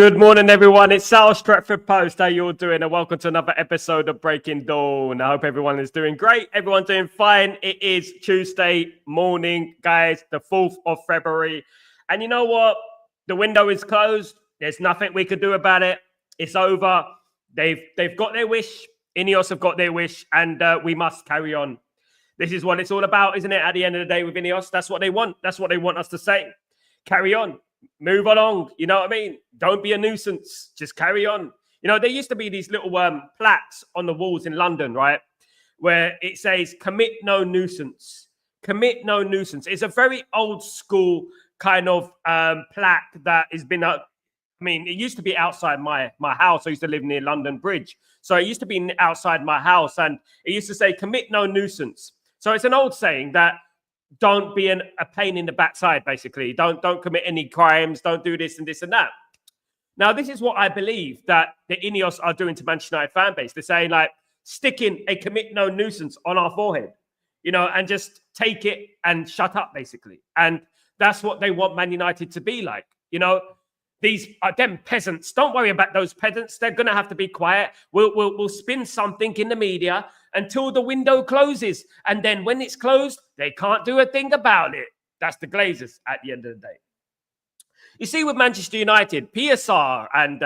Good morning, everyone. It's Sal Stretford Post. How you all doing? And welcome to another episode of Breaking Dawn. I hope everyone is doing great. Everyone's doing fine. It is Tuesday morning, guys, the 4th of February. And you know what? The window is closed. There's nothing we could do about it. It's over. They've got their wish. INEOS have got their wish, and we must carry on. This is what it's all about, isn't it? At the end of the day with INEOS, that's what they want. That's what they want us to say. Carry on. Move along. You know what I mean? Don't be a nuisance. Just carry on. You know, there used to be these little plaques on the walls in London, right? Where it says, commit no nuisance. Commit no nuisance. It's a very old school kind of plaque that has been I mean, it used to be outside my house. I used to live near London Bridge. So it used to be outside my house, and it used to say, commit no nuisance. So it's an old saying that don't be a pain in the backside, basically. Don't commit any crimes. Don't do this and this and that. Now, this is what I believe that the INEOS are doing to Manchester United fan base. They're saying, like, sticking a commit no nuisance on our forehead, you know, and just take it and shut up, basically. And that's what they want Man United to be like. You know, these are them peasants. Don't worry about those peasants. They're going to have to be quiet. We'll spin something in the media until the window closes. And then when it's closed, they can't do a thing about it. That's the Glazers at the end of the day. You see, with Manchester United, PSR and,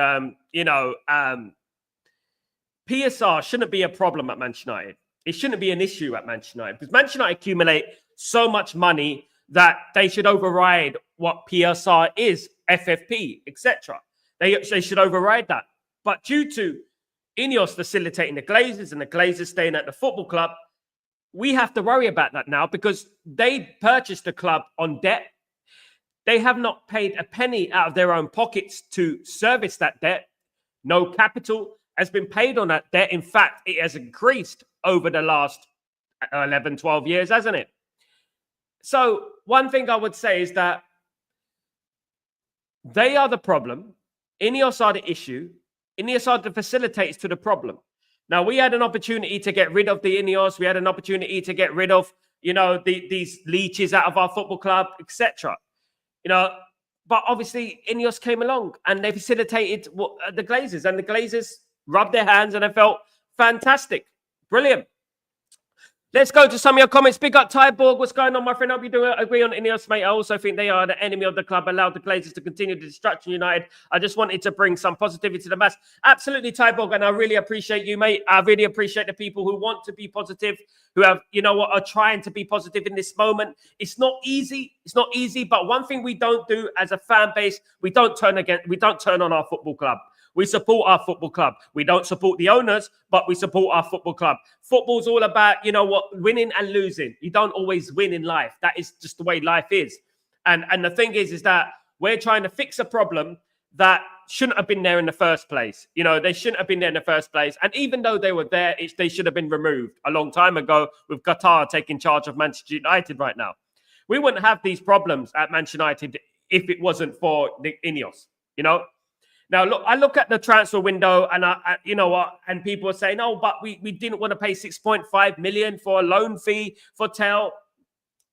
PSR shouldn't be a problem at Manchester United. It shouldn't be an issue at Manchester United because Manchester United accumulate so much money that they should override what PSR is, FFP, etc. They should override that. But due to INEOS facilitating the Glazers and the Glazers staying at the football club, we have to worry about that now because they purchased the club on debt. They have not paid a penny out of their own pockets to service that debt. No capital has been paid on that debt. In fact, it has increased over the last 11, 12 years, hasn't it? So one thing I would say is that they are the problem. INEOS are the issue. INEOS are the facilitators to the problem. Now, we had an opportunity to get rid of the INEOS. We had an opportunity to get rid of, these leeches out of our football club, etc. But obviously INEOS came along and they facilitated the Glazers, and the Glazers rubbed their hands and it felt fantastic. Brilliant. Let's go to some of your comments. Big up Tyborg. What's going on, my friend? I hope you do agree on INEOS, mate. I also think they are the enemy of the club, allowed the Glazers to continue the destruction United. I just wanted to bring some positivity to the mass. Absolutely, Tyborg, and I really appreciate you, mate. I really appreciate the people who want to be positive, who have, are trying to be positive in this moment. It's not easy. It's not easy, but one thing we don't do as a fan base, we don't turn on our football club. We support our football club. We don't support the owners, but we support our football club. Football's all about, winning and losing. You don't always win in life. That is just the way life is. And the thing is that we're trying to fix a problem that shouldn't have been there in the first place. They shouldn't have been there in the first place. And even though they were there, they should have been removed a long time ago with Qatar taking charge of Manchester United right now. We wouldn't have these problems at Manchester United if it wasn't for the INEOS, Now, look, I look at the transfer window and and people are saying, oh, but we didn't want to pay 6.5 million for a loan fee for Tell.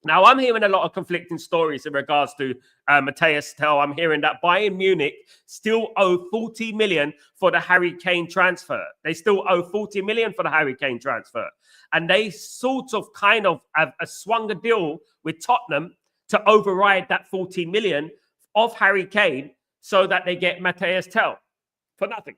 Now, I'm hearing a lot of conflicting stories in regards to Matthias Tell. I'm hearing that Bayern Munich still owe 40 million for the Harry Kane transfer. They still owe 40 million for the Harry Kane transfer. And they sort of kind of have swung a deal with Tottenham to override that 40 million of Harry Kane, so that they get Matthias Tell for nothing.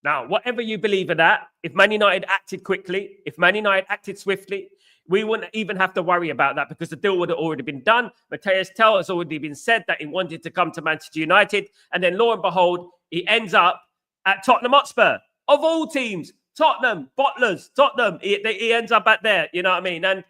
Now, whatever you believe in that, if Man United acted quickly, if Man United acted swiftly, we wouldn't even have to worry about that because the deal would have already been done. Matthias Tell has already been said that he wanted to come to Manchester United. And then, lo and behold, he ends up at Tottenham Hotspur. Of all teams, Tottenham, Bottlers, Tottenham, he ends up at there, you know what I mean? And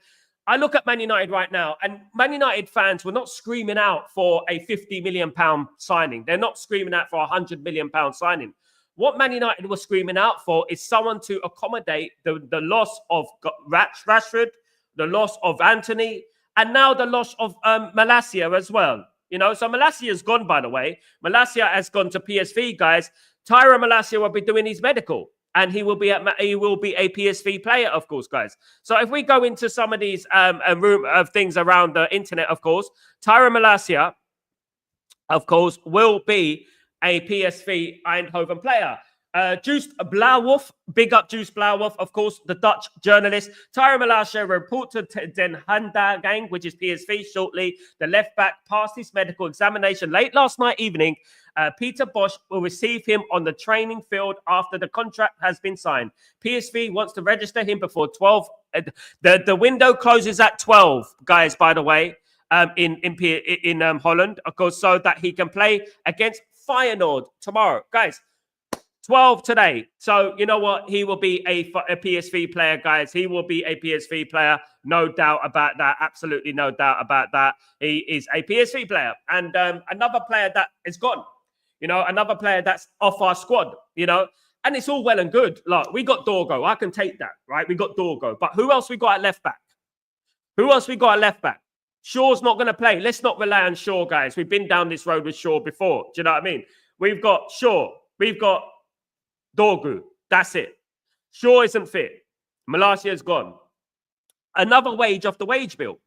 I look at Man United right now, and Man United fans were not screaming out for a £50 million signing. They're not screaming out for a £100 million signing. What Man United was screaming out for is someone to accommodate the loss of Rashford, the loss of Anthony, and now the loss of Malacia as well. So Malacia is gone, by the way. Malacia has gone to PSV, guys. Tyra Malacia will be doing his medical. And he will be a PSV player, of course, guys. So if we go into some of these things around the internet, of course, Tyra Malacia, of course, will be a PSV Eindhoven player. Juice Blauwolf, big up Juice Blauwolf, of course, the Dutch journalist. Tyra Malasha reported to Den Gang, which is PSV, shortly. The left back passed his medical examination late last night evening. Peter Bosch will receive him on the training field after the contract has been signed. PSV wants to register him before 12. The window closes at 12, guys, by the way, in Holland, of course, so that he can play against Feyenoord tomorrow. Guys, 12 today. So, you know what? He will be a PSV player, guys. He will be a PSV player. No doubt about that. Absolutely no doubt about that. He is a PSV player. And another player that is gone. You know, another player that's off our squad, you know. And it's all well and good. Look, we got Dorgo. I can take that, right? We got Dorgo. But who else we got at left back? Who else we got at left back? Shaw's not going to play. Let's not rely on Shaw, guys. We've been down this road with Shaw before. Do you know what I mean? We've got Shaw. We've got Dorgu. That's it. Shaw isn't fit. Malasia's gone. Another wage off the wage bill.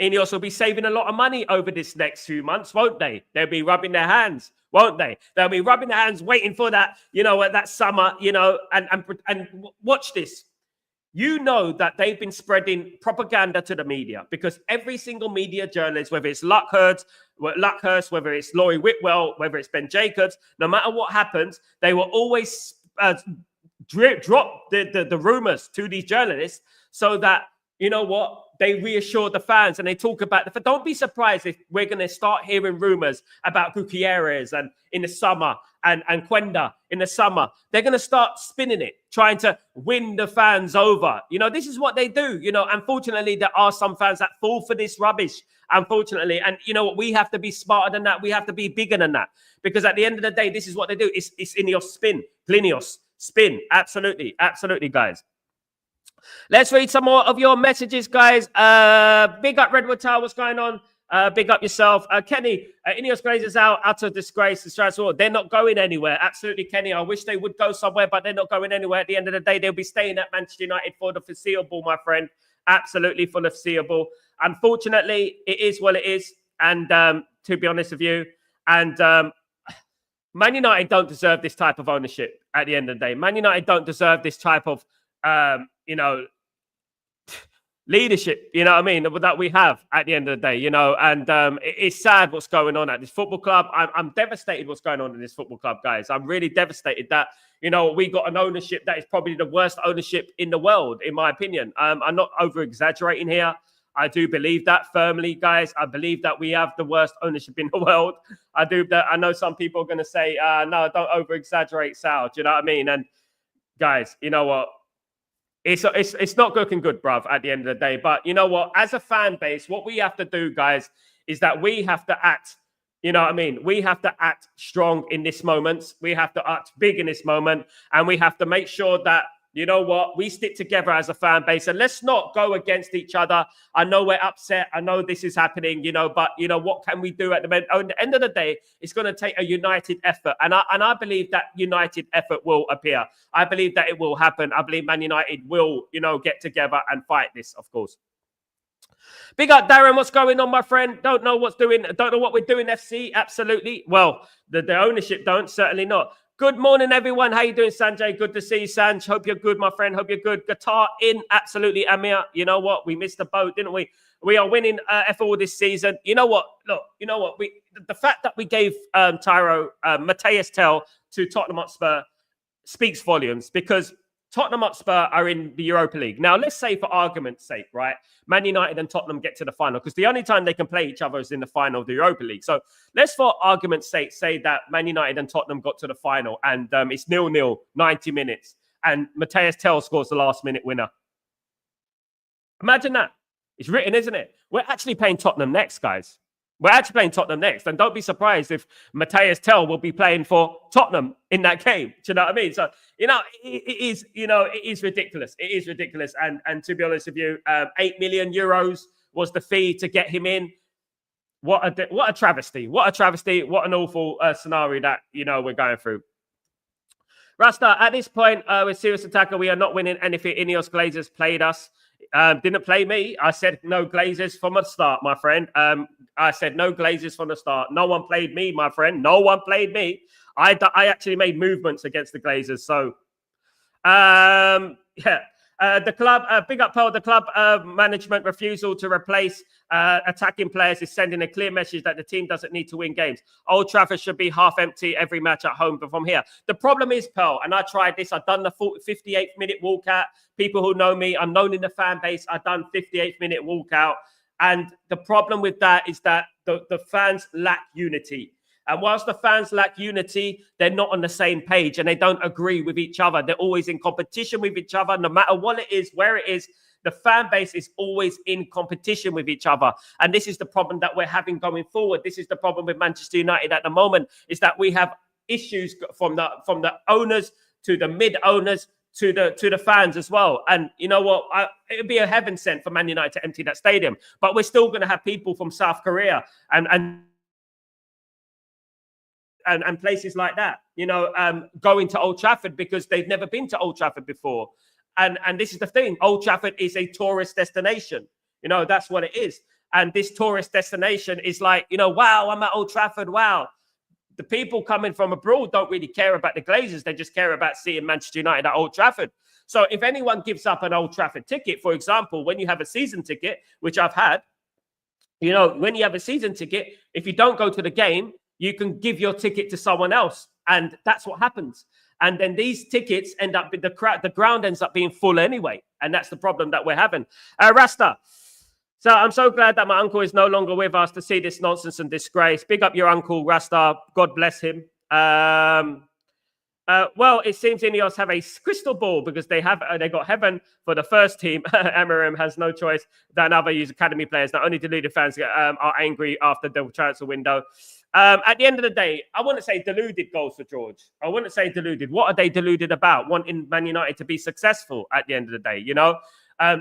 INEOS will be saving a lot of money over this next few months, won't they? They'll be rubbing their hands, won't they? They'll be rubbing their hands, waiting for that, you know, that summer, you know, and watch this. You know that they've been spreading propaganda to the media because every single media journalist, whether it's Luckhurst, whether it's Laurie Whitwell, whether it's Ben Jacobs, no matter what happens, they will always drop the rumors to these journalists so that, you know what, they reassure the fans and they talk about the. Don't be surprised if we're going to start hearing rumors about Gutierrez and in the summer and Quenda in the summer. They're going to start spinning it, trying to win the fans over. You know, this is what they do. You know, unfortunately, there are some fans that fall for this rubbish, unfortunately. And you know what? We have to be smarter than that. We have to be bigger than that. Because at the end of the day, this is what they do. It's INEOS spin. Glinios spin. Absolutely. Absolutely, guys. Let's read some more of your messages, guys. Big up Redwood Tower. What's going on? Big up yourself. Kenny, INEOS Glazers out of disgrace. They're not going anywhere. Absolutely, Kenny. I wish they would go somewhere, but they're not going anywhere. At the end of the day, they'll be staying at Manchester United for the foreseeable, my friend. Absolutely for the foreseeable. Unfortunately, it is what it is. And to be honest with you, and Man United don't deserve this type of ownership at the end of the day. Man United don't deserve this type of you know, leadership, you know what I mean, that we have at the end of the day, you know, and it's sad what's going on at this football club. I'm devastated what's going on in this football club, guys. I'm really devastated that, you know, we got an ownership that is probably the worst ownership in the world, in my opinion. I'm not over-exaggerating here. I do believe that firmly, guys. I believe that we have the worst ownership in the world. I do that. I know some people are going to say, no, don't over-exaggerate, Sal. Do you know what I mean? And guys, you know what? It's not looking good, bruv, at the end of the day. But you know what? As a fan base, what we have to do, guys, is that we have to act, you know what I mean? We have to act strong in this moment. We have to act big in this moment. And we have to make sure that, you know what, we stick together as a fan base and let's not go against each other. I know we're upset. I know this is happening, you know, but, you know, what can we do at the end of the day? It's going to take a united effort. And I believe that united effort will appear. I believe that it will happen. I believe Man United will, you know, get together and fight this, of course. Big up, Darren. What's going on, my friend? Don't know what we're doing, FC. Absolutely. Well, the ownership don't, certainly not. Good morning, everyone. How you doing, Sanjay? Good to see you, Sanj. Hope you're good, my friend. Hope you're good. Guitar in, absolutely, Amir. You know what? We missed the boat, didn't we? We are winning FL this season. You know what? Look, you know what? The fact that we gave Matthias Tell to Tottenham Hotspur speaks volumes because Tottenham Hotspur are in the Europa League. Now, let's say for argument's sake, right, Man United and Tottenham get to the final because the only time they can play each other is in the final of the Europa League. So let's, for argument's sake, say that Man United and Tottenham got to the final and it's 0-0, 90 minutes, and Matthias Tell scores the last-minute winner. Imagine that. It's written, isn't it? We're actually playing Tottenham next, guys. We're actually playing Tottenham next. And don't be surprised if Matthias Tell will be playing for Tottenham in that game. Do you know what I mean? So, you know, it is ridiculous. It is ridiculous. And to be honest with you, 8 million euros was the fee to get him in. What a travesty. What a travesty. What an awful scenario that, you know, we're going through. Rasta, at this point, with Serious Attacker, we are not winning anything. INEOS Glazers played us. Didn't play me. I said no Glazers from the start, my friend. I said no Glazers from the start. No one played me, my friend. No one played me. I actually made movements against the Glazers. So, yeah. The club, big up Pearl, the club management refusal to replace attacking players is sending a clear message that the team doesn't need to win games. Old Trafford should be half empty every match at home from here. The problem is, Pearl, and I tried this, I've done the 58th minute walkout. People who know me, I'm known in the fan base, I've done 58th minute walkout. And the problem with that is that the fans lack unity. And whilst the fans lack unity, they're not on the same page and they don't agree with each other. They're always in competition with each other, no matter what it is, where it is. The fan base is always in competition with each other. And this is the problem that we're having going forward. This is the problem with Manchester United at the moment, is that we have issues from the owners to the mid-owners to the fans as well. And you know what? It would be a heaven sent for Man United to empty that stadium. But we're still going to have people from South Korea and places like that, going to Old Trafford because they've never been to Old Trafford before. And this is the thing. Old Trafford is a tourist destination. That's what it is. And this tourist destination is like, wow, I'm at Old Trafford. Wow. The people coming from abroad don't really care about the Glazers. They just care about seeing Manchester United at Old Trafford. So if anyone gives up an Old Trafford ticket, for example, when you have a season ticket, which I've had, when you have a season ticket, if you don't go to the game, you can give your ticket to someone else. And that's what happens. And then these tickets end up, the ground ends up being full anyway. And that's the problem that we're having. Rasta. So I'm so glad that my uncle is no longer with us to see this nonsense and disgrace. Big up your uncle, Rasta. God bless him. Well, it seems INEOS have a crystal ball because they got heaven for the first team. Amorim has no choice than other youth academy players. Not only deluded fans are angry after the transfer window. At the end of the day, I wouldn't say deluded goals for George. I wouldn't say deluded. What are they deluded about? Wanting Man United to be successful at the end of the day,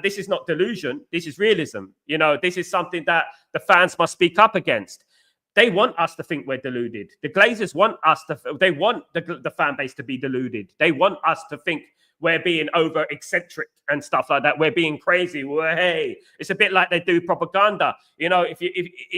This is not delusion. This is realism. This is something that the fans must speak up against. They want us to think we're deluded. The Glazers want us they want the fan base to be deluded. They want us to think we're being over eccentric and stuff like that. We're being crazy. Hey, it's a bit like they do propaganda. If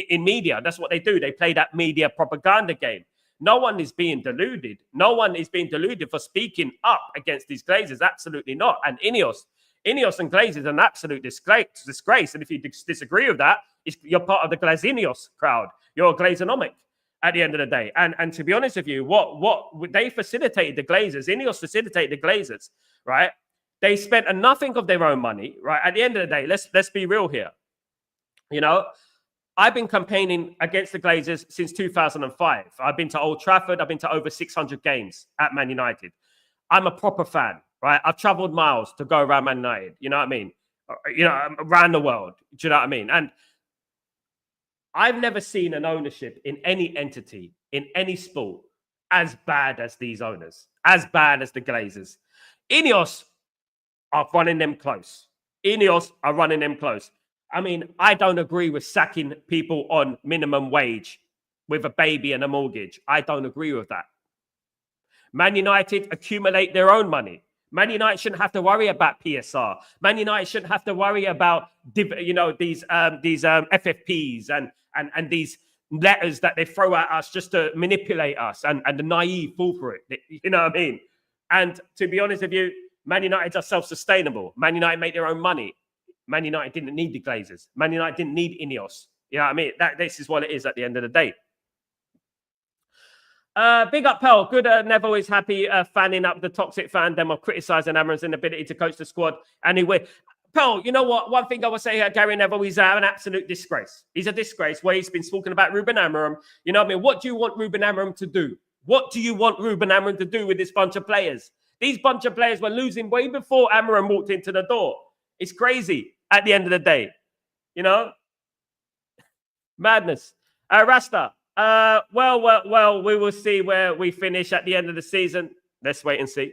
in media, that's what they do. They play that media propaganda game. No one is being deluded. No one is being deluded for speaking up against these Glazers. Absolutely not. And INEOS and Glazers are an absolute disgrace. And if you disagree with that, you're part of the Glazinios crowd. You're a Glazonomic at the end of the day. And to be honest with you, what they facilitated the Glazers, INEOS facilitated the Glazers, right? They spent nothing of their own money, right? At the end of the day, let's be real here. I've been campaigning against the Glazers since 2005. I've been to Old Trafford. I've been to over 600 games at Man United. I'm a proper fan, right? I've traveled miles to go around Man United. You know what I mean? Around the world. Do you know what I mean? And I've never seen an ownership in any entity, in any sport, as bad as these owners, as bad as the Glazers. INEOS are running them close. INEOS are running them close. I mean, I don't agree with sacking people on minimum wage with a baby and a mortgage. I don't agree with that. Man United accumulate their own money. Man United shouldn't have to worry about PSR. Man United shouldn't have to worry about these FFPs and these letters that they throw at us just to manipulate us, and the naive fall for it. You know what I mean? And to be honest with you, Man United are self-sustainable. Man United make their own money. Man United didn't need the Glazers. Man United didn't need INEOS. You know what I mean? This is what it is at the end of the day. Big up, Pearl. Good. Neville is happy fanning up the toxic fandom of criticising Amorim's inability to coach the squad. Anyway, Pearl, you know what? One thing I would say here, Gary Neville, he's an absolute disgrace. He's a disgrace where he's been speaking about Ruben Amorim. You know what I mean? What do you want Ruben Amorim to do? What do you want Ruben Amorim to do with this bunch of players? These bunch of players were losing way before Amorim walked into the door. It's crazy at the end of the day. Madness. Rasta. Well, we will see where we finish at the end of the season. Let's wait and see.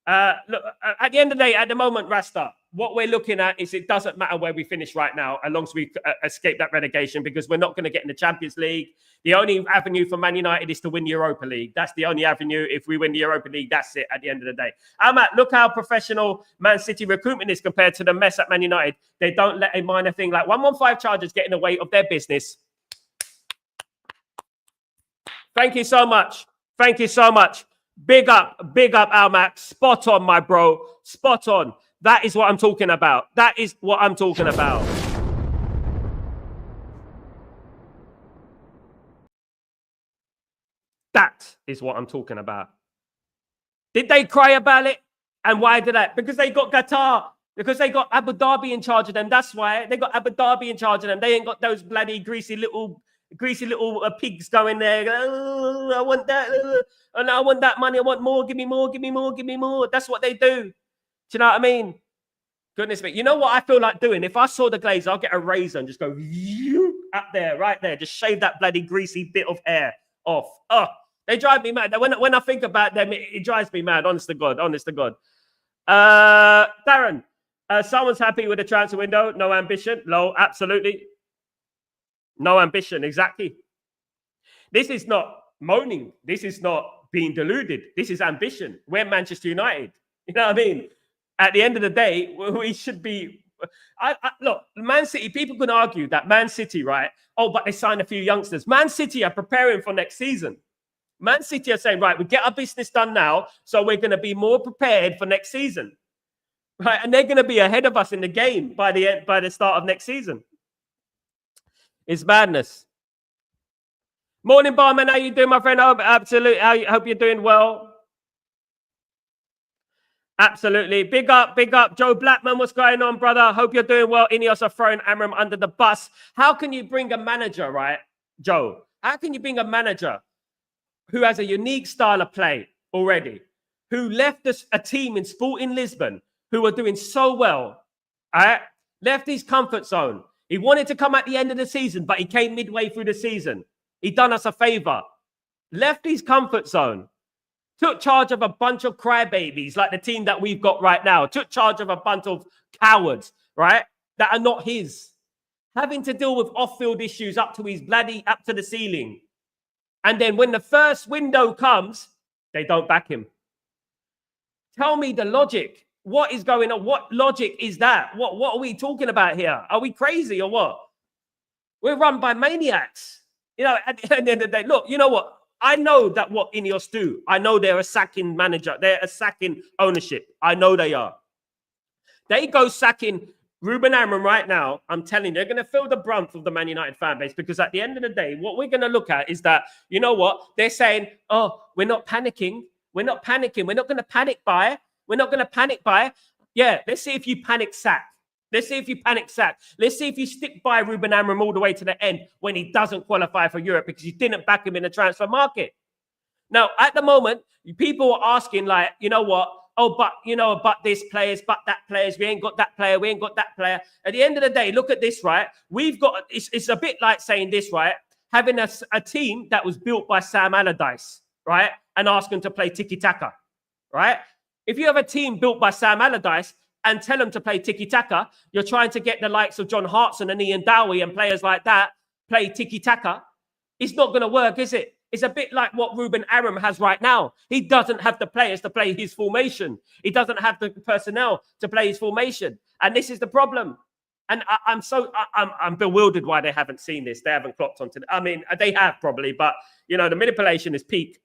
Look, at the end of the day, at the moment, Rasta, what we're looking at is it doesn't matter where we finish right now, as long as we escape that relegation, because we're not going to get in the Champions League. The only avenue for Man United is to win the Europa League. That's the only avenue. If we win the Europa League, that's it at the end of the day. Look how professional Man City recruitment is compared to the mess at Man United. They don't let a minor thing like 115 charges get in the way of their business. Thank you so much. Thank you so much. Big up, Almac. Spot on, my bro. Spot on. That is what I'm talking about. That is what I'm talking about. That is what I'm talking about. Did they cry about it? And why did that? Because they got Qatar. Because they got Abu Dhabi in charge of them. That's why they got Abu Dhabi in charge of them. They ain't got those bloody greasy little pigs going there. Oh, I want that. And I want that money. I want more. Give me more. Give me more. Give me more. That's what they do. Do you know what I mean? Goodness me. You know what I feel like doing? If I saw the Glazers, I'll get a razor and just go up there, right there. Just shave that bloody greasy bit of hair off. Oh, they drive me mad. When I think about them, it drives me mad. Honest to God. Honest to God. Darren, someone's happy with the transfer window. No ambition. Low. Absolutely. No ambition. Exactly. This is not moaning. This is not being deluded. This is ambition. We're Manchester United. You know what I mean? At the end of the day, we should be. Look, Man City, people can argue that Man City, right? Oh, but they signed a few youngsters. Man City are preparing for next season. Man City are saying, right, we get our business done now, so we're going to be more prepared for next season. Right? And they're going to be ahead of us in the game by the start of next season. It's madness. Morning, barman. How you doing, my friend? Absolutely. I hope you're doing well. Absolutely. Big up. Joe Blackman, what's going on, brother? Hope you're doing well. INEOS are throwing Amorim under the bus. How can you bring a manager, right, Joe? How can you bring a manager who has a unique style of play already, who left a team in Sporting Lisbon who were doing so well, all right? Left his comfort zone. He wanted to come at the end of the season, but he came midway through the season. He done us a favor. Left his comfort zone. Took charge of a bunch of crybabies like the team that we've got right now. Took charge of a bunch of cowards, right? That are not his. Having to deal with off-field issues up to the ceiling. And then when the first window comes, they don't back him. Tell me the logic. What is going on? What logic is that? What are we talking about here? Are we crazy or what? We're run by maniacs. You know, at the end of the day, look, you know what? I know that what INEOS do. I know they're a sacking manager. They're a sacking ownership. I know they are. They go sacking Ruben Amorim right now. I'm telling you, they're going to feel the brunt of the Man United fan base, because at the end of the day, what we're going to look at is that, you know what? They're saying, oh, we're not panicking. We're not panicking. We're not going to panic buy. We're not going to panic buy. Yeah, let's see if you panic sack. Let's see if you panic sack. Let's see if you stick by Ruben Amorim all the way to the end when he doesn't qualify for Europe because you didn't back him in the transfer market. Now, at the moment, people are asking, like, you know what? Oh, but, you know, but this players, but that players. We ain't got that player. We ain't got that player. At the end of the day, look at this, right? We've got, it's a bit like saying this, right? Having a team that was built by Sam Allardyce, right? And asking to play tiki-taka, right? If you have a team built by Sam Allardyce, and tell them to play tiki-taka, you're trying to get the likes of John Hartson and Ian Dowie and players like that play tiki-taka. It's not going to work, is it? It's a bit like what Ruben Amorim has right now. He doesn't have the players to play his formation. He doesn't have the personnel to play his formation. And this is the problem. And I'm bewildered why they haven't seen this. They haven't clocked onto it. I mean, they have probably, but, you know, the manipulation is peak.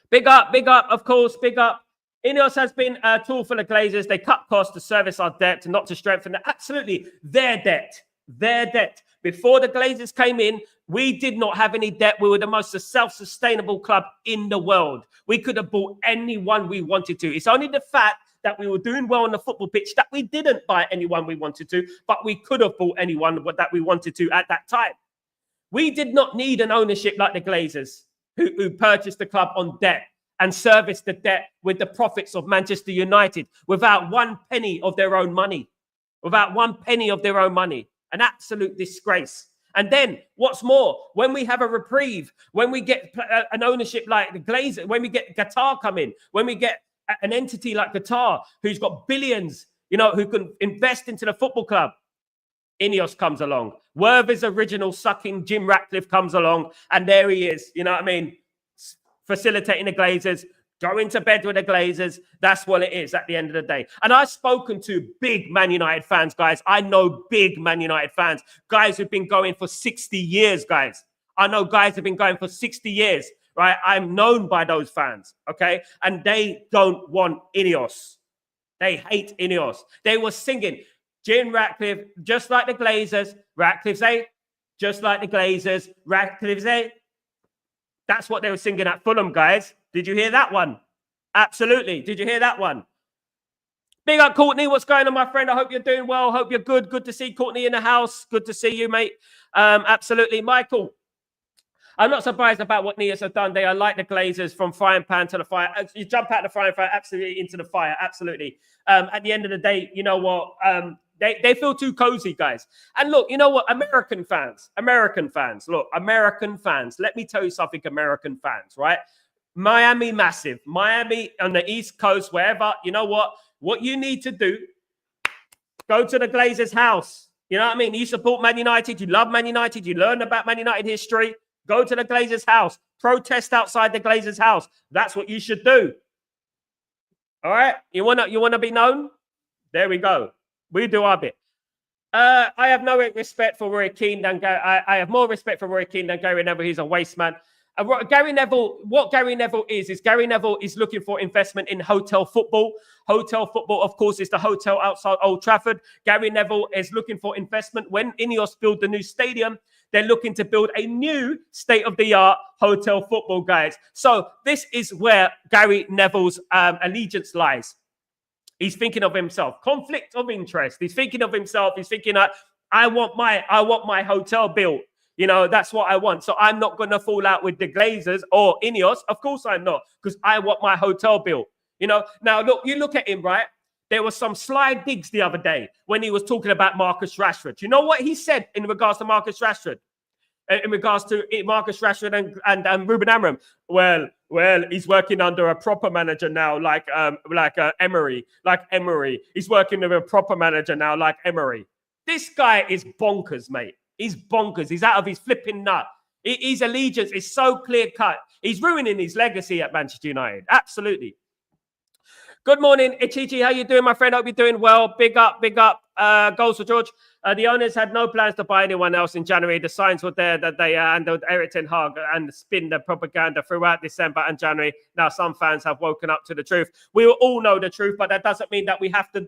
Big up, of course, big up. INEOS has been a tool for the Glazers. They cut costs to service our debt and not to strengthen it. Absolutely, their debt. Before the Glazers came in, we did not have any debt. We were the most self-sustainable club in the world. We could have bought anyone we wanted to. It's only the fact that we were doing well on the football pitch that we didn't buy anyone we wanted to, but we could have bought anyone that we wanted to at that time. We did not need an ownership like the Glazers, who purchased the club on debt and service the debt with the profits of Manchester United without one penny of their own money. Without one penny of their own money. An absolute disgrace. And then, what's more, when we have a reprieve, when we get an ownership like the Glazers, when we get Qatar come in, when we get an entity like Qatar who's got billions, you know, who can invest into the football club, INEOS comes along. Worthy's original sucking Jim Ratcliffe comes along, and there he is, you know what I mean? Facilitating the Glazers, going to bed with the Glazers. That's what it is at the end of the day. And I've spoken to big Man United fans, guys. I know big Man United fans, guys who've been going for 60 years, guys. I know guys have been going for 60 years, right? I'm known by those fans, okay? And they don't want INEOS. They hate INEOS. They were singing, Jim Ratcliffe, just like the Glazers. Ratcliffe say, just like the Glazers. Ratcliffe say. That's what they were singing at Fulham, guys. Did you hear that one? Absolutely. Did you hear that one? Big up, Courtney. What's going on, my friend? I hope you're doing well. Hope you're good. Good to see Courtney in the house. Good to see you, mate. Absolutely. Michael, I'm not surprised about what INEOS have done. They are like the Glazers, from frying pan to the fire. You jump out the frying pan, absolutely, into the fire. Absolutely. At the end of the day, you know what? They feel too cozy, guys. And look, you know what? American fans, look, American fans. Let me tell you something, American fans, right? Miami, massive. Miami on the East Coast, wherever. You know what? What you need to do, go to the Glazers' house. You know what I mean? You support Man United. You love Man United. You learn about Man United history. Go to the Glazers' house. Protest outside the Glazers' house. That's what you should do. All right? You wanna be known? There we go. We do our bit. I have no respect for Roy Keane than I have more respect for Roy Keane than Gary Neville. He's a waste man. Gary Neville, what Gary Neville is Gary Neville is looking for investment in hotel football. Hotel football, of course, is the hotel outside Old Trafford. Gary Neville is looking for investment. When INEOS build the new stadium, they're looking to build a new state-of-the-art hotel football, guys. So this is where Gary Neville's allegiance lies. He's thinking of himself. Conflict of interest. He's thinking of himself. He's thinking, I want my hotel built. You know, that's what I want. So I'm not going to fall out with the Glazers or INEOS. Of course I'm not, because I want my hotel built. You know, now look, you look at him, right? There was some sly digs the other day when he was talking about Marcus Rashford. You know what he said in regards to Marcus Rashford? In regards to Marcus Rashford and Ruben Amorim? Well, he's working under a proper manager now, like Emery. He's working with a proper manager now, like Emery. This guy is bonkers, mate. He's bonkers. He's out of his flipping nut. His allegiance is so clear cut. He's ruining his legacy at Manchester United. Absolutely. Good morning, Ichichi. How you doing, my friend? Hope you're doing well. Big up. Goals for George. The owners had no plans to buy anyone else in January. The signs were there that they handled Erik ten Hag and spin the propaganda throughout December and January. Now some fans have woken up to the truth. We all know the truth, but that doesn't mean that we have to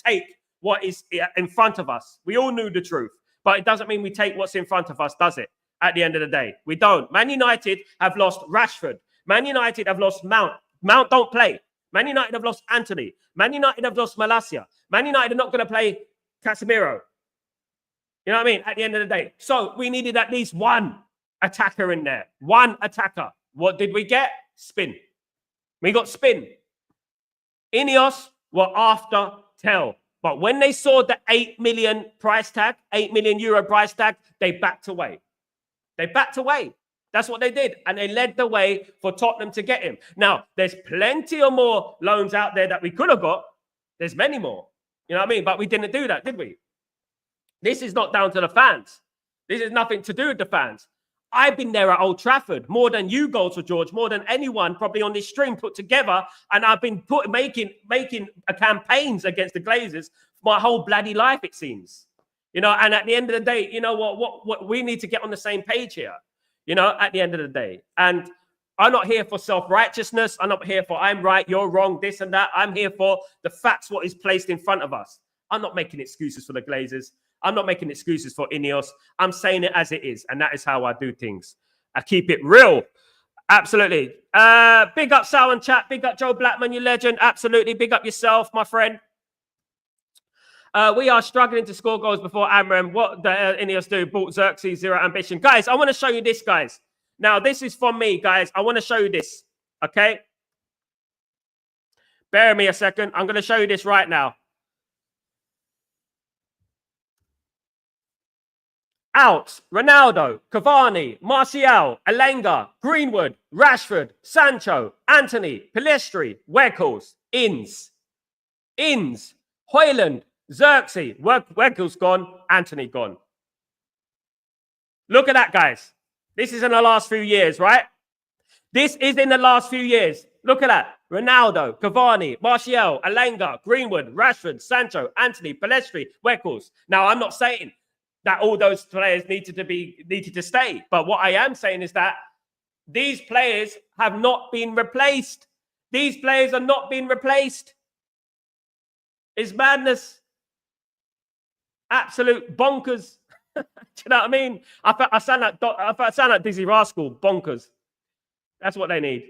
take what is in front of us. We all knew the truth, but it doesn't mean we take what's in front of us, does it? At the end of the day, we don't. Man United have lost Rashford. Man United have lost Mount. Mount don't play. Man United have lost Anthony. Man United have lost Malacia. Man United are not going to play Casemiro. You know what I mean? At the end of the day. So we needed at least one attacker in there. One attacker. What did we get? Spin. We got spin. INEOS were after Tell. But when they saw the 8 million price tag, 8 million euro price tag, they backed away. That's what they did. And they led the way for Tottenham to get him. Now, there's plenty of more loans out there that we could have got. There's many more. You know what I mean? But we didn't do that, did we? This is not down to the fans. This is nothing to do with the fans. I've been there at Old Trafford more than you, Goals for George, more than anyone probably on this stream put together. And I've been making campaigns against the Glazers my whole bloody life, it seems. You know, and at the end of the day, you know what we need to get on the same page here. You know, at the end of the day. And I'm not here for self-righteousness. I'm not here for I'm right, you're wrong, this and that. I'm here for the facts, what is placed in front of us. I'm not making excuses for the Glazers. I'm not making excuses for INEOS. I'm saying it as it is. And that is how I do things. I keep it real. Absolutely. Big up Sal and chat. Big up Joe Blackman, you legend. Absolutely. Big up yourself, my friend. We are struggling to score goals before Amorim. What the INEOS do? Bought Xerxes, zero ambition. Guys, I want to show you this, guys. Now, this is from me, guys. I want to show you this. Okay? Bear with me a second. I'm going to show you this right now. Out, Ronaldo, Cavani, Martial, Alenga, Greenwood, Rashford, Sancho, Anthony, Pelistri, Weghorst, Inns, Højlund, Xerxes, Weghorst gone, Anthony gone. Look at that, guys. This is in the last few years, right? This is in the last few years. Look at that. Ronaldo, Cavani, Martial, Alenga, Greenwood, Rashford, Sancho, Anthony, Pelistri, Weghorst. Now, I'm not saying that all those players needed to stay. But what I am saying is that these players have not been replaced. These players are not being replaced. It's madness. Absolute bonkers. Do you know what I mean? I sound like Dizzy Rascal. Bonkers. That's what they need.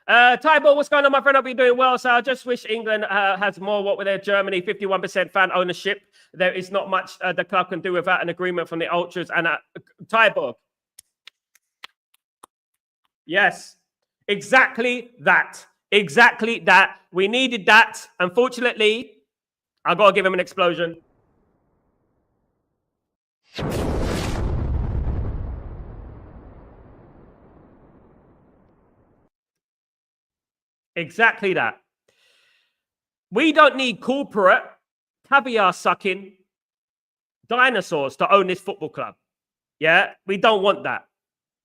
Tyball, what's going on, my friend? I'll be doing well. So I just wish England has more. What with their Germany 51% fan ownership, there is not much the club can do without an agreement from the ultras. And Tyball, yes, exactly that. Exactly that. We needed that. Unfortunately, I got to give him an explosion. Exactly that. We don't need corporate caviar sucking dinosaurs to own this football club. Yeah, we don't want that.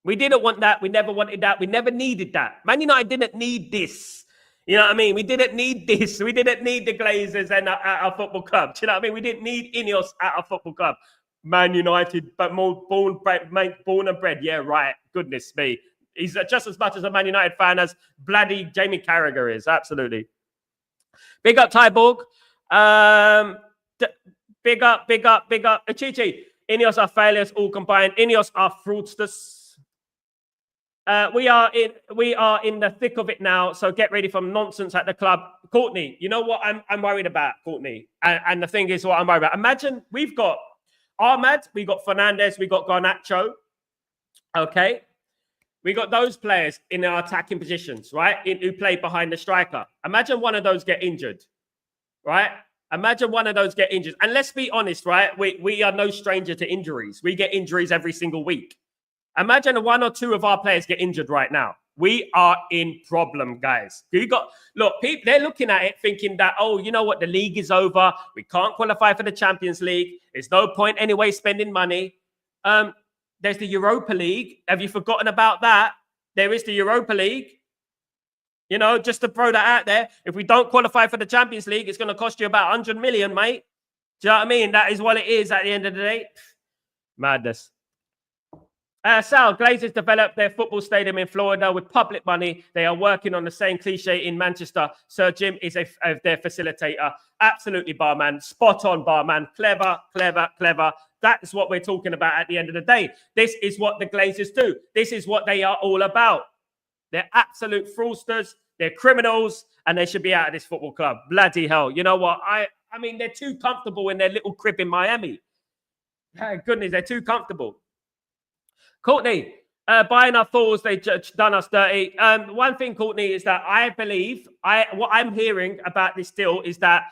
We didn't want that. We never wanted that. We never needed that. Man United didn't need this. You know what I mean? We didn't need this. We didn't need the Glazers and our football club. Do you know what I mean? We didn't need INEOS at our football club. Man United, but more born and bred. Yeah, right. Goodness me. He's just as much as a Man United fan as bloody Jamie Carragher is. Absolutely. Big up, Tyborg. Big up. Chichi. INEOS are failures all combined. INEOS are fraudsters. We are in the thick of it now. So get ready for nonsense at the club. Courtney, you know what I'm worried about, Courtney? And the thing is what I'm worried about. Imagine we've got Ahmad, we got Fernandez, we got Garnacho. Okay. We got those players in our attacking positions, right? Who play behind the striker. Imagine one of those get injured, right? Imagine one of those get injured. And let's be honest, right? We are no stranger to injuries. We get injuries every single week. Imagine one or two of our players get injured right now. We are in problem, guys. People, they're looking at it thinking that, oh, you know what? The league is over. We can't qualify for the Champions League. There's no point anyway spending money. There's the Europa League. Have you forgotten about that? There is the Europa League. You know, just to throw that out there. If we don't qualify for the Champions League, it's going to cost you about 100 million, mate. Do you know what I mean? That is what it is at the end of the day. Madness. Sal, Glazers developed their football stadium in Florida with public money. They are working on the same cliche in Manchester. Sir Jim is their facilitator. Absolutely, barman. Spot on, barman. Clever. That is what we're talking about at the end of the day. This is what the Glazers do. This is what they are all about. They're absolute fraudsters. They're criminals. And they should be out of this football club. Bloody hell. You know what? I mean, they're too comfortable in their little crib in Miami. Thank goodness, they're too comfortable. Courtney, buying our fools, they done us dirty. One thing, Courtney, is that I believe, what I'm hearing about this deal is that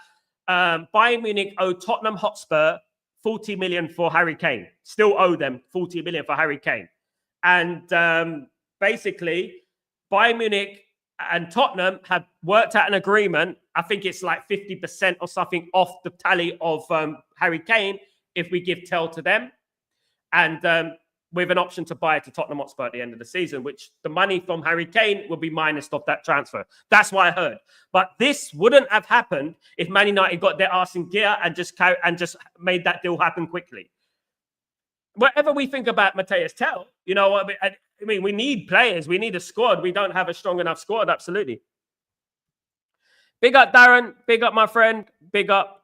Bayern Munich owe Tottenham Hotspur 40 million for Harry Kane. Still owe them 40 million for Harry Kane. And basically, Bayern Munich and Tottenham have worked out an agreement. I think it's like 50% or something off the tally of Harry Kane if we give Tell to them. And with an option to buy it to Tottenham Hotspur at the end of the season, which the money from Harry Kane will be minused off that transfer. That's what I heard. But this wouldn't have happened if Man United got their arse in gear and just made that deal happen quickly. Whatever we think about Matthias Tell, you know, I mean, we need players. We need a squad. We don't have a strong enough squad. Absolutely. Big up, Darren. Big up, my friend. Big up.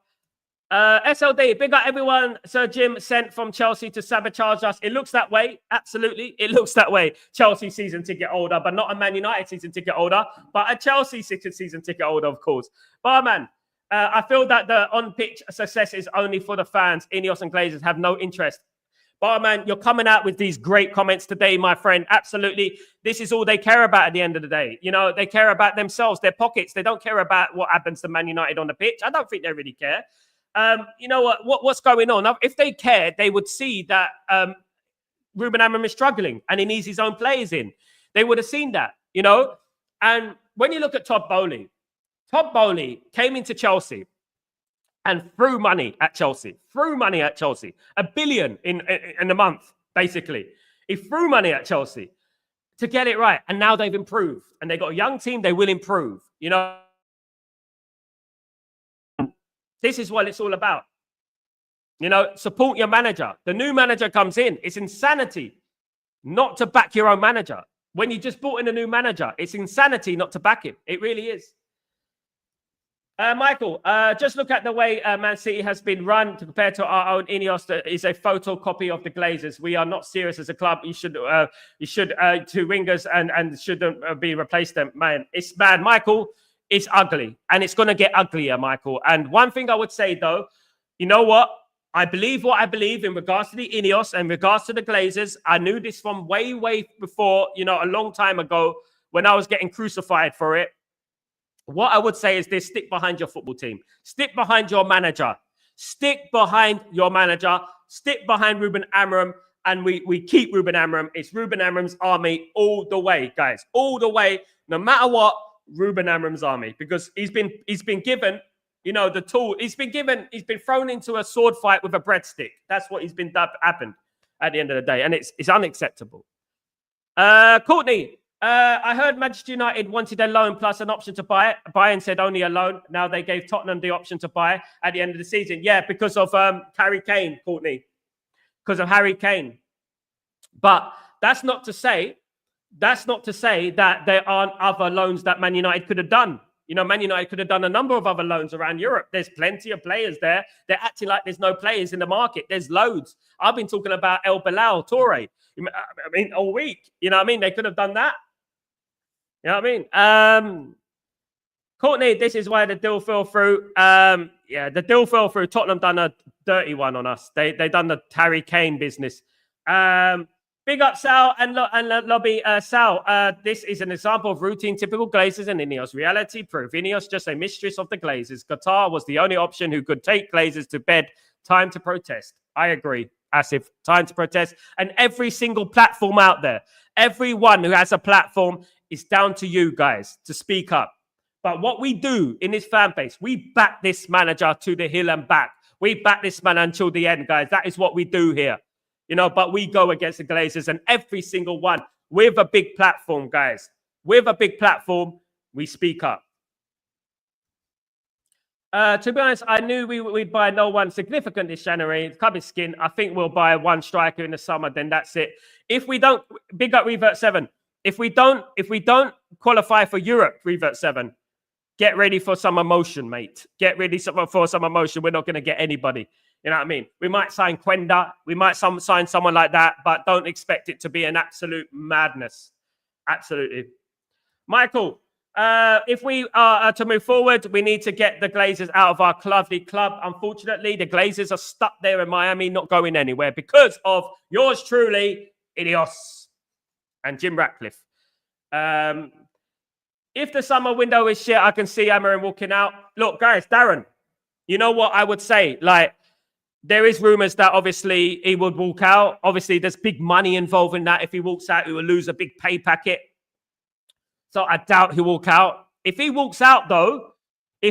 SLD, big up everyone. Sir Jim sent from Chelsea to sabotage us. It looks that way. Absolutely. It looks that way. Chelsea season ticket holder, but not a Man United season ticket holder, but a Chelsea season ticket holder, of course. Barman, I feel that the on-pitch success is only for the fans. INEOS and Glazers have no interest. Barman, you're coming out with these great comments today, my friend. Absolutely. This is all they care about at the end of the day. You know, they care about themselves, their pockets. They don't care about what happens to Man United on the pitch. I don't think they really care. You know what's going on? If they cared, they would see that Ruben Amorim is struggling and he needs his own players in. They would have seen that, you know. And when you look at Todd Bowley came into Chelsea and threw money at Chelsea. $1 billion in a month, basically. He threw money at Chelsea. to get it right. And now they've improved. And they've got a young team. They will improve. You know, this is what it's all about. You know, support your manager. The new manager comes in. It's insanity not to back your own manager. When you just brought in a new manager, it's insanity not to back him. It really is. Michael, just look at the way Man City has been run compared to our own INEOS. That is a photocopy of the Glazers. We are not serious as a club. You should two wingers and shouldn't be replaced them. Man, it's bad. Michael, it's ugly. And it's going to get uglier, Michael. And one thing I would say, though, you know what? I believe what I believe in regards to the INEOS and regards to the Glazers. I knew this from way, way before, you know, a long time ago when I was getting crucified for it. What I would say is this: stick behind your football team. Stick behind your manager. Stick behind your manager. Stick behind Ruben Amorim. And we keep Ruben Amorim. It's Ruben Amorim's army all the way, guys. All the way. No matter what, Ruben Amorim's army. Because he's been given, you know, the tool. He's been thrown into a sword fight with a breadstick. That's what happened at the end of the day. And it's unacceptable. Courtney. I heard Manchester United wanted a loan plus an option to buy it. Bayern said only a loan. Now they gave Tottenham the option to buy at the end of the season. Yeah, because of Harry Kane, Courtney. Because of Harry Kane. But that's not to say that there aren't other loans that Man United could have done. You know, Man United could have done a number of other loans around Europe. There's plenty of players there. They're acting like there's no players in the market. There's loads. I've been talking about El Bilal, Toure. I mean, all week. You know what I mean? They could have done that. You know what I mean? Courtney, this is why the deal fell through. Yeah, the deal fell through. Tottenham done a dirty one on us. They done the Harry Kane business. Big up Sal and lobby Sal. This is an example of routine, typical Glazers and INEOS. Reality proof. INEOS just a mistress of the Glazers. Qatar was the only option who could take Glazers to bed. Time to protest. I agree. Asif, time to protest. And every single platform out there, everyone who has a platform, it's down to you guys to speak up. But what we do in this fan base, we back this manager to the hill and back. We back this man until the end, guys. That is what we do here. You know, but we go against the Glazers and every single one with a big platform, guys. With a big platform, we speak up. To be honest, I knew we'd buy no one significant this January. Cubby skin. I think we'll buy one striker in the summer, then that's it. If we don't, big up Revert 7. If we don't qualify for Europe, Revert 7, get ready for some emotion, mate. Get ready for some emotion. We're not going to get anybody. You know what I mean? We might sign Quenda. We might sign someone like that, but don't expect it to be an absolute madness. Absolutely. Michael, if we are to move forward, we need to get the Glazers out of our lovely club. Unfortunately, the Glazers are stuck there in Miami, not going anywhere because of yours truly, INEOS and Jim Ratcliffe. If the summer window is shit, I can see Amorim walking out. Look, guys, Darren, you know what I would say? Like, there is rumors that obviously he would walk out. Obviously, there's big money involved in that. If he walks out, he will lose a big pay packet. So I doubt he'll walk out. If he walks out, though, he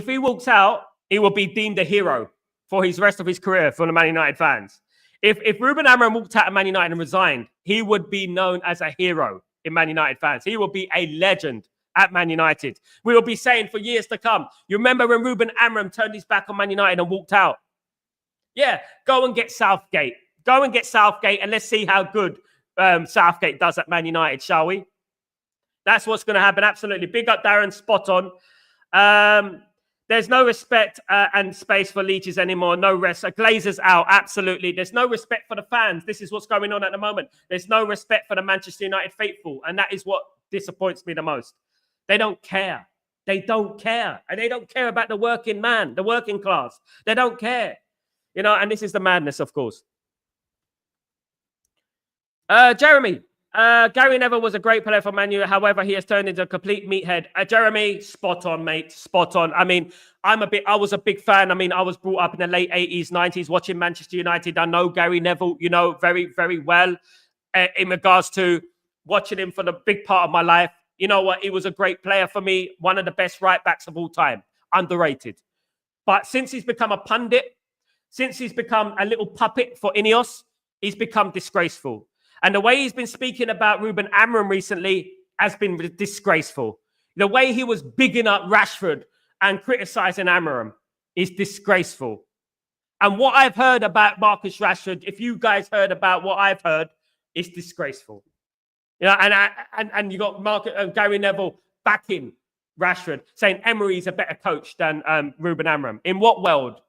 will be deemed a hero for his rest of his career for the Man United fans. If Ruben Amorim walked out of Man United and resigned, he would be known as a hero in Man United fans. He will be a legend at Man United. We will be saying for years to come, you remember when Ruben Amorim turned his back on Man United and walked out? Yeah, go and get Southgate. Go and get Southgate and let's see how good Southgate does at Man United, shall we? That's what's going to happen. Absolutely. Big up, Darren. Spot on. There's no respect and space for leeches anymore. No rest. Glazers out. Absolutely. There's no respect for the fans. This is what's going on at the moment. There's no respect for the Manchester United faithful. And that is what disappoints me the most. They don't care. They don't care. And they don't care about the working man, the working class. They don't care. You know, and this is the madness, of course. Jeremy. Gary Neville was a great player for Man U. However, he has turned into a complete meathead. Jeremy, spot on, mate. Spot on. I mean, I was a big fan. I mean, I was brought up in the late 80s, 90s watching Manchester United. I know Gary Neville, you know, very, very well in regards to watching him for the big part of my life. You know what? He was a great player for me. One of the best right backs of all time. Underrated. But since he's become a pundit, since he's become a little puppet for INEOS, he's become disgraceful. And the way he's been speaking about Ruben Amorim recently has been disgraceful. The way he was bigging up Rashford and criticizing Amorim is disgraceful. And what I've heard about Marcus Rashford, if you guys heard about what I've heard, it's disgraceful. You know, and you got Gary Neville backing Rashford, saying Emery's a better coach than Ruben Amorim. In what world?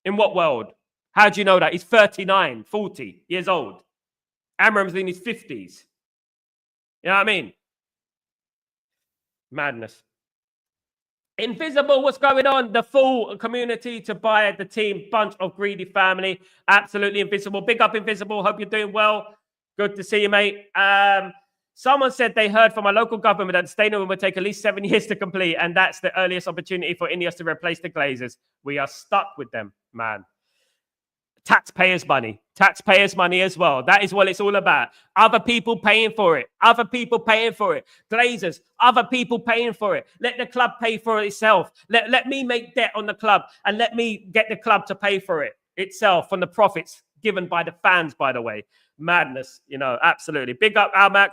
In what world? How do you know that? He's 39, 40 years old. Amorim's in his 50s. You know what I mean? Madness. Invisible, what's going on? The full community to buy the team. Bunch of greedy family. Absolutely Invisible. Big up Invisible. Hope you're doing well. Good to see you, mate. Someone said they heard from a local government that the stadium would take at least 7 years to complete, and that's the earliest opportunity for INEOS to replace the Glazers. We are stuck with them, man. Taxpayers' money as well. That is what it's all about. Other people paying for it. Other people paying for it. Glazers, other people paying for it. Let the club pay for itself. Let me make debt on the club and let me get the club to pay for it itself from the profits given by the fans, by the way. Madness, you know, absolutely. Big up, Almac.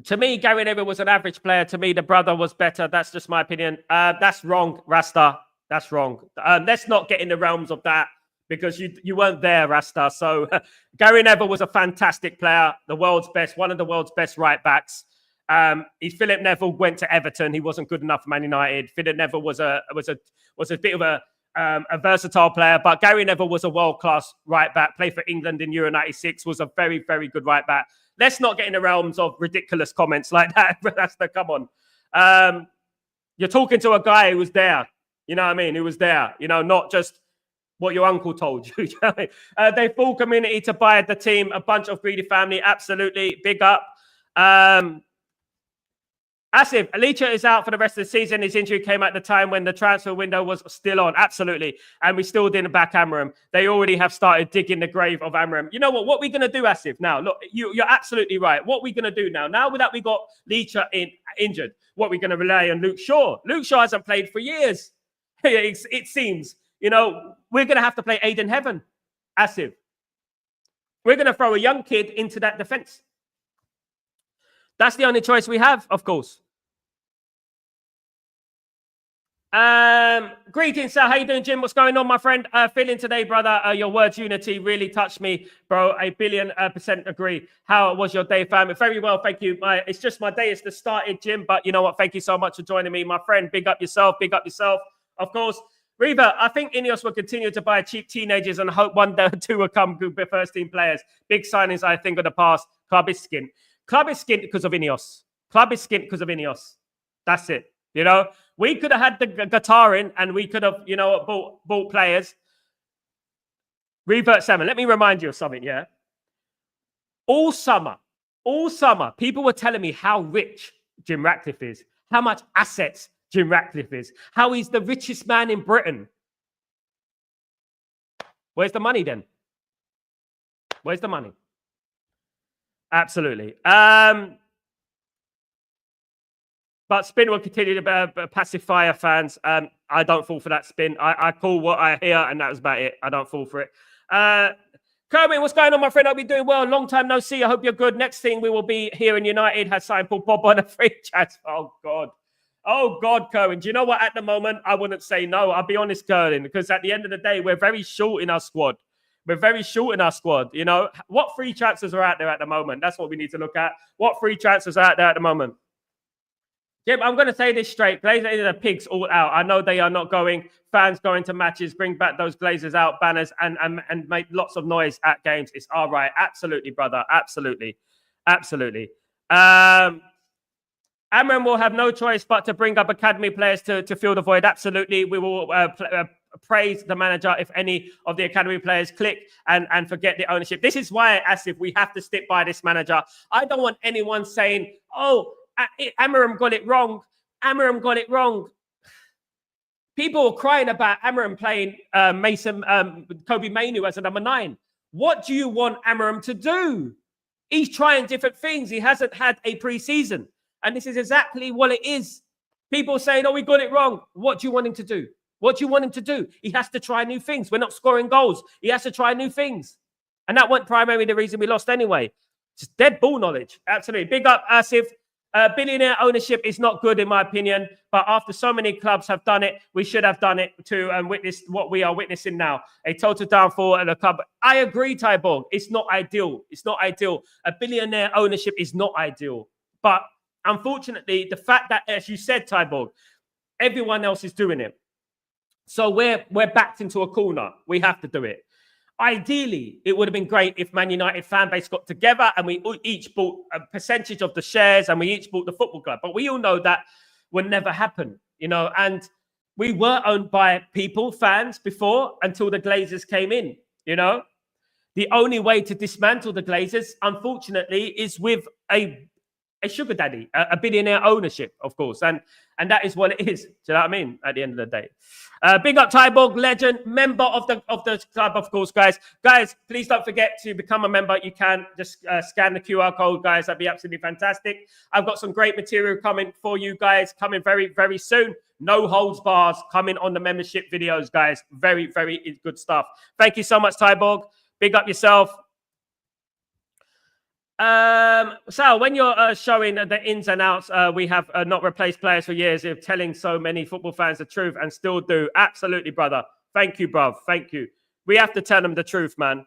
To me, Gary Neville was an average player. To me, the brother was better. That's just my opinion. That's wrong, Rasta. That's wrong. Let's not get in the realms of that because you weren't there, Rasta. So Gary Neville was a fantastic player, the world's best, one of the world's best right backs. Philip Neville went to Everton. He wasn't good enough for Man United. Philip Neville was a bit of a versatile player, but Gary Neville was a world-class right back. Played for England in Euro '96. Was a very, very good right back. Let's not get in the realms of ridiculous comments like that. Rasta, come on. You're talking to a guy who was there. You know what I mean? Who was there? You know, not just what your uncle told you. They full community to buy the team. A bunch of greedy family. Absolutely. Big up. Asif, Alicia is out for the rest of the season. His injury came at the time when the transfer window was still on. Absolutely. And we still didn't back Amorim. They already have started digging the grave of Amorim. You know what? What are we going to do, Asif? Now, look, you're absolutely right. What are we going to do now? Now that we got Licha injured, what are we going to rely on Luke Shaw? Luke Shaw hasn't played for years. It seems, you know, we're going to have to play Aiden Heaven, Asif. We're going to throw a young kid into that defense. That's the only choice we have, of course. Greetings, sir. How you doing, Jim? What's going on, my friend? Feeling today, brother. Your words unity really touched me, bro. 1,000,000,000% agree. How was your day, fam? Very well, thank you. It's just my day is just started, Jim. But you know what? Thank you so much for joining me, my friend. Big up yourself. Big up yourself. Of course, Reva, I think INEOS will continue to buy cheap teenagers and hope one day or two will come good first-team players. Big signings, I think, of the past. Club is skint. Club is skint because of INEOS. Club is skint because of INEOS. That's it. You know, we could have had the guitar in and we could have, you know, bought players. Revert 7. Let me remind you of something, yeah? All summer, people were telling me how rich Jim Ratcliffe is, how much assets Jim Ratcliffe is, how he's the richest man in Britain. Where's the money then? Where's the money? Absolutely. But spin will continue to pacify fans. I don't fall for that spin. I call what I hear, and that was about it. I don't fall for it. Kermit, what's going on, my friend? I'll be doing well. Long time no see. I hope you're good. Next thing we will be here in United has signed Paul Pogba on a free chat. Oh, God. Oh, God, Kerwin. Do you know what? At the moment, I wouldn't say no. I'll be honest, Kerwin, because at the end of the day, we're very short in our squad. We're very short in our squad. You know, what free transfers are out there at the moment? That's what we need to look at. What free transfers are out there at the moment? Jim, I'm going to say this straight. Glazers are pigs all out. I know they are not going. Fans going to matches, bring back those Glazers out banners and make lots of noise at games. It's all right. Absolutely, brother. Absolutely. Absolutely. Amorim will have no choice but to bring up academy players to fill the void. Absolutely. We will praise the manager if any of the academy players click and forget the ownership. This is why, Asif, we have to stick by this manager. I don't want anyone saying, oh, Amorim got it wrong. Amorim got it wrong. People are crying about Amorim playing Kobe Mainu as a number 9. What do you want Amorim to do? He's trying different things. He hasn't had a pre-season. And this is exactly what it is. People saying, oh, we got it wrong. What do you want him to do? What do you want him to do? He has to try new things. We're not scoring goals. He has to try new things. And that wasn't primarily the reason we lost anyway. Just dead ball knowledge. Absolutely. Big up, Asif. Billionaire ownership is not good, in my opinion. But after so many clubs have done it, we should have done it too and witnessed what we are witnessing now. A total downfall at the club. I agree, Tyborg. It's not ideal. It's not ideal. A billionaire ownership is not ideal. But unfortunately, the fact that, as you said, Tyborg, everyone else is doing it. So we're backed into a corner. We have to do it. Ideally, it would have been great if Man United fan base got together and we each bought a percentage of the shares and we each bought the football club. But we all know that would never happen, you know. And we were owned by people, fans, before until the Glazers came in, you know. The only way to dismantle the Glazers, unfortunately, is with a sugar daddy, a billionaire ownership, of course. And that is what it is. Do you know what I mean? At the end of the day. Big up Tyborg, legend, member of the club, of course, guys. Guys, please don't forget to become a member. You can just scan the QR code, guys. That'd be absolutely fantastic. I've got some great material coming for you guys, coming very, very soon. No holds bars coming on the membership videos, guys. Very, very good stuff. Thank you so much, Tyborg. Big up yourself. So when you're showing the ins and outs, we have not replaced players for years of telling so many football fans the truth and still do. Absolutely, brother. Thank you, bruv. Thank you. We have to tell them the truth, man.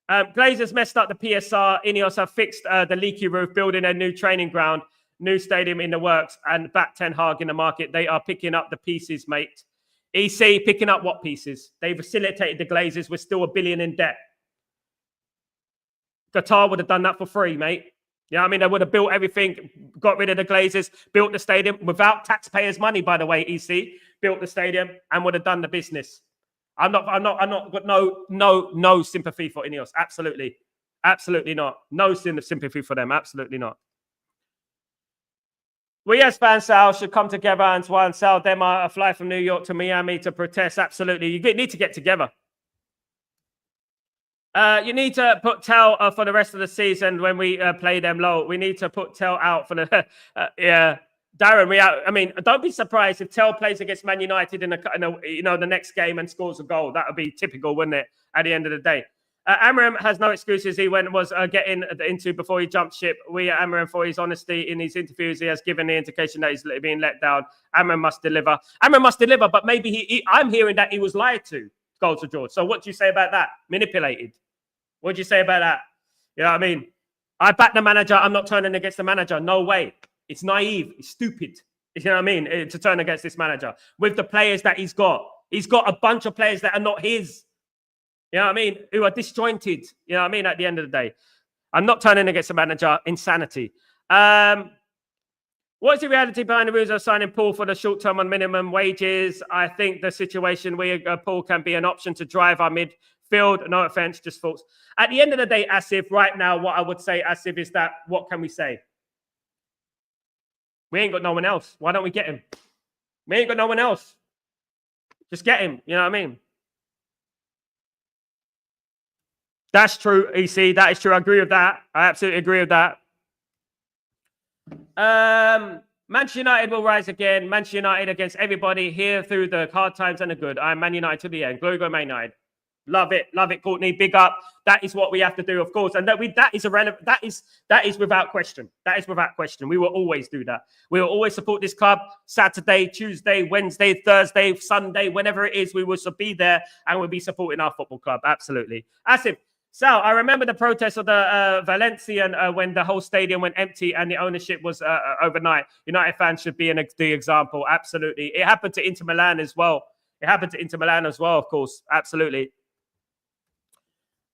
Glazers messed up the PSR. INEOS have fixed the leaky roof, building a new training ground, new stadium in the works, and back Ten Hag in the market. They are picking up the pieces, mate. EC, picking up what pieces? They facilitated the Glazers. We're still $1 billion in debt. Qatar would have done that for free, mate. Yeah, I mean, they would have built everything, got rid of the Glazers, built the stadium without taxpayers' money, by the way, EC, built the stadium and would have done the business. I'm not got no sympathy for INEOS. Absolutely. Absolutely not. No sympathy for them. Absolutely not. We as fans, Sal, should come together and sell them a fly from New York to Miami to protest. Absolutely. You need to get together. You need to put Tel for the rest of the season when we play them low. We need to put Tel out for the yeah. Darren, I mean, don't be surprised if Tel plays against Man United in the next game and scores a goal. That would be typical, wouldn't it? At the end of the day, Amorim has no excuses. He was getting into before he jumped ship. We at Amorim, for his honesty in his interviews, he has given the indication that he's being let down. Amorim must deliver. Amorim must deliver, but maybe I'm hearing that he was lied to. Goal to George. So what do you say about that? Manipulated. What do you say about that? You know what I mean? I back the manager. I'm not turning against the manager. No way. It's naive. It's stupid. You know what I mean? To turn against this manager. With the players that he's got. He's got a bunch of players that are not his. You know what I mean? Who are disjointed. You know what I mean? At the end of the day. I'm not turning against the manager. Insanity. What is the reality behind the rules of signing Paul for the short term on minimum wages? I think the situation where Paul can be an option to drive our midfield. No offense, just thoughts. At the end of the day, Asif, right now, what I would say, Asif, is that what can we say? We ain't got no one else. Why don't we get him? We ain't got no one else. Just get him. You know what I mean? That's true, EC. That is true. I agree with that. I absolutely agree with that. Manchester United will rise again. Manchester United against everybody here through the hard times and the good. I'm Man United to the end. Glory go Man United. Love it, Courtney. Big up. That is what we have to do, of course, and that is irrelevant. That is without question. That is without question. We will always do that. We will always support this club. Saturday, Tuesday, Wednesday, Thursday, Sunday, whenever it is, we will be there and we'll be supporting our football club. Absolutely. Asif, Sal, I remember the protest of the Valencian when the whole stadium went empty and the ownership was overnight. United fans should be the example. Absolutely. It happened to Inter Milan as well. Of course. Absolutely.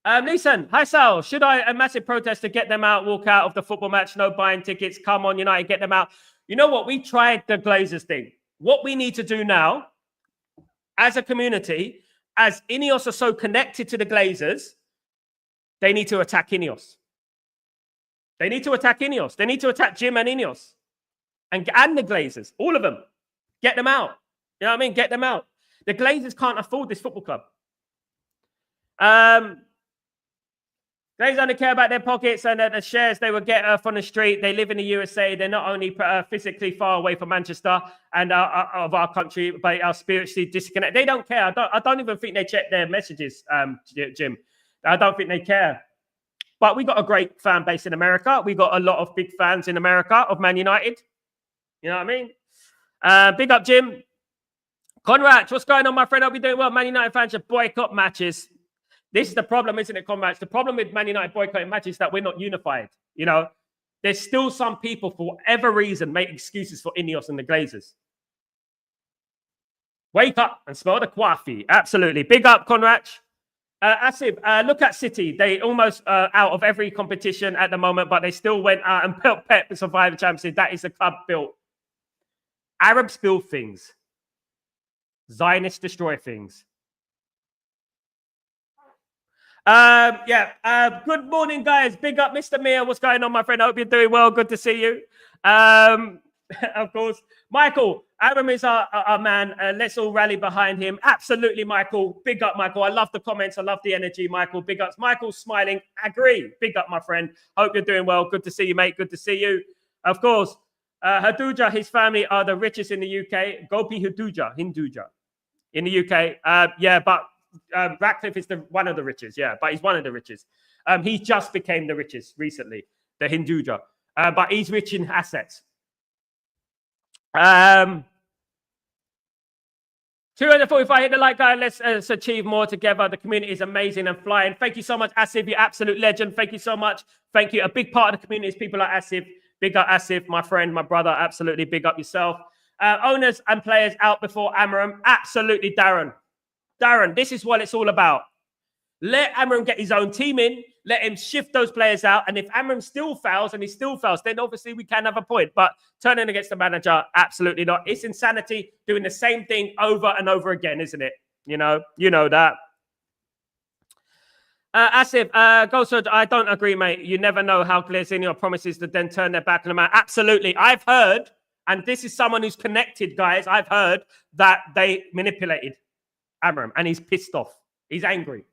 Listen, hi Sal. Should a massive protest to get them out, walk out of the football match, no buying tickets, come on United, get them out. You know what? We tried the Glazers thing. What we need to do now, as a community, as INEOS are so connected to the Glazers, they need to attack INEOS. They need to attack INEOS. They need to attack Jim and INEOS. And the Glazers, all of them. Get them out. You know what I mean? Get them out. The Glazers can't afford this football club. Glazers only care about their pockets and the shares they would get from the street. They live in the USA. They're not only physically far away from Manchester and of our country, but are spiritually disconnected. They don't care. I don't even think they check their messages, Jim. I don't think they care. But we got a great fan base in America. We got a lot of big fans in America of Man United. You know what I mean? Big up, Jim. Conrad, what's going on, my friend? Hope you're doing well. Man United fans should boycott matches. This is the problem, isn't it, Conrad? The problem with Man United boycotting matches is that we're not unified. You know, there's still some people, for whatever reason, make excuses for INEOS and the Glazers. Wake up and smell the coffee. Absolutely. Big up, Conrad. Asif, look at City. They almost out of every competition at the moment, but they still went out and built Pep to survive the Champions League. That is a club built. Arabs build things. Zionists destroy things. Good morning, guys. Big up, Mr. Mia. What's going on, my friend? I hope you're doing well. Good to see you. Of course, Michael. Amorim is our man. Let's all rally behind him. Absolutely, Michael. Big up, Michael. I love the comments. I love the energy, Michael. Big ups. Michael's smiling. Agree. Big up, my friend. Hope you're doing well. Good to see you, mate. Good to see you. Of course, Hinduja, his family are the richest in the UK. Gopi Hinduja in the UK. But Ratcliffe is one of the richest. Yeah, but he's one of the richest. He just became the richest recently, the Hinduja. But he's rich in assets. 245, hit the like, guys. Let's achieve more together. The community is amazing and flying. Thank you so much, Asif. You absolute legend. Thank you so much. Thank you. A big part of the community is people like Asif. Big up Asif, my friend, my brother. Absolutely big up yourself. Owners and players out before Amorim. Absolutely, Darren. Darren, this is what it's all about. Let Amorim get his own team in. Let him shift those players out. And if Amorim still fails, and he still fails, then obviously we can have a point. But turning against the manager, absolutely not. It's insanity doing the same thing over and over again, isn't it? You know that. Asif, Goldswood, I don't agree, mate. You never know how Glazers and INEOS promises to then turn their back on the man. Absolutely. I've heard, and this is someone who's connected, guys. I've heard that they manipulated Amorim, and he's pissed off. He's angry.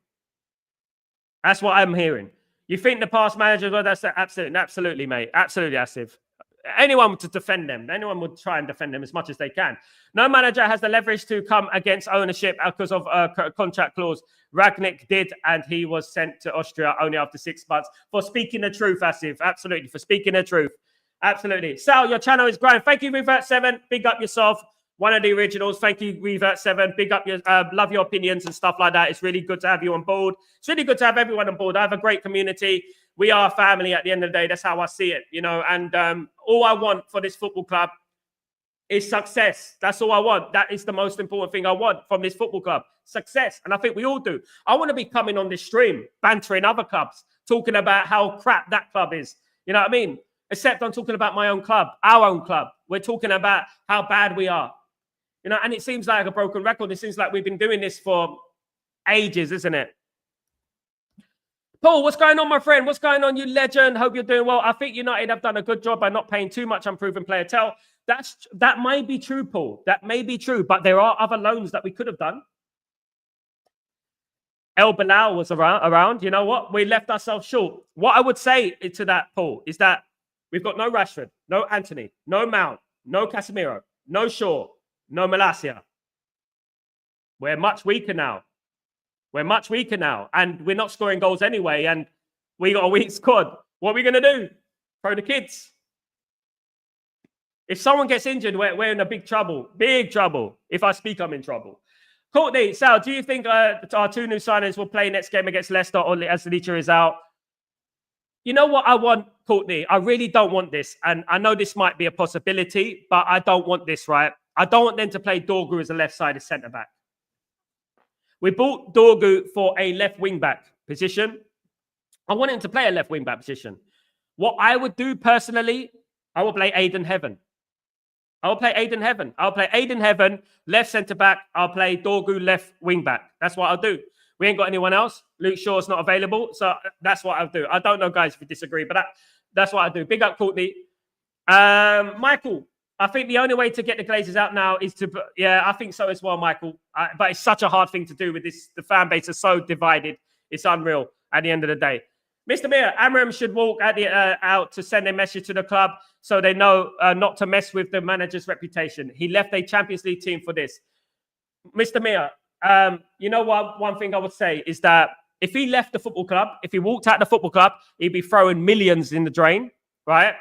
That's what I'm hearing. You think the past managers, well, that's absolutely, mate. Absolutely, Asif. Anyone to defend them. Anyone would try and defend them as much as they can. No manager has the leverage to come against ownership because of a contract clause. Ragnick did, and he was sent to Austria only after 6 months for speaking the truth, Asif. Absolutely, for speaking the truth. Absolutely. Sal, your channel is growing. Thank you, Revert7. Big up yourself. One of the originals. Thank you, Revert7. Big up your, love your opinions and stuff like that. It's really good to have you on board. It's really good to have everyone on board. I have a great community. We are family at the end of the day. That's how I see it, you know. And all I want for this football club is success. That's all I want. That is the most important thing I want from this football club. Success. And I think we all do. I want to be coming on this stream, bantering other clubs, talking about how crap that club is. You know what I mean? Except I'm talking about my own club, our own club. We're talking about how bad we are. You know, and it seems like a broken record. It seems like we've been doing this for ages, isn't it? Paul, what's going on, my friend? What's going on, you legend? Hope you're doing well. I think United have done a good job by not paying too much unproven player. That may be true, Paul. That may be true, but there are other loans that we could have done. El Bilal was around. You know what? We left ourselves short. What I would say to that, Paul, is that we've got no Rashford, no Anthony, no Mount, no Casemiro, no Shaw, no Malacia. We're much weaker now. We're much weaker now. And we're not scoring goals anyway. And we got a weak squad. What are we going to do? Throw the kids. If someone gets injured, we're in a big trouble. Big trouble. If I speak, I'm in trouble. Courtney, Sal, do you think our two new signings will play next game against Leicester or as Leicester is out? You know what I want, Courtney? I really don't want this. And I know this might be a possibility, but I don't want this, right? I don't want them to play Dorgu as a left-sided centre-back. We bought Dorgu for a left wing-back position. I want him to play a left wing-back position. What I would do personally, I will play Aiden Heaven. I'll play Aiden Heaven, left centre-back. I'll play Dorgu left wing-back. That's what I'll do. We ain't got anyone else. Luke Shaw's not available. So that's what I'll do. I don't know, guys, if you disagree, but that's what I do. Big up, Courtney. Michael, I think the only way to get the Glazers out now is to... Yeah, I think so as well, Michael. But it's such a hard thing to do with this. The fan base is so divided. It's unreal at the end of the day. Mr. Mayor, Amorim should walk out to send a message to the club so they know not to mess with the manager's reputation. He left a Champions League team for this. Mr. Mayor, you know what? One thing I would say is that if he left the football club, if he walked out the football club, he'd be throwing millions in the drain, right?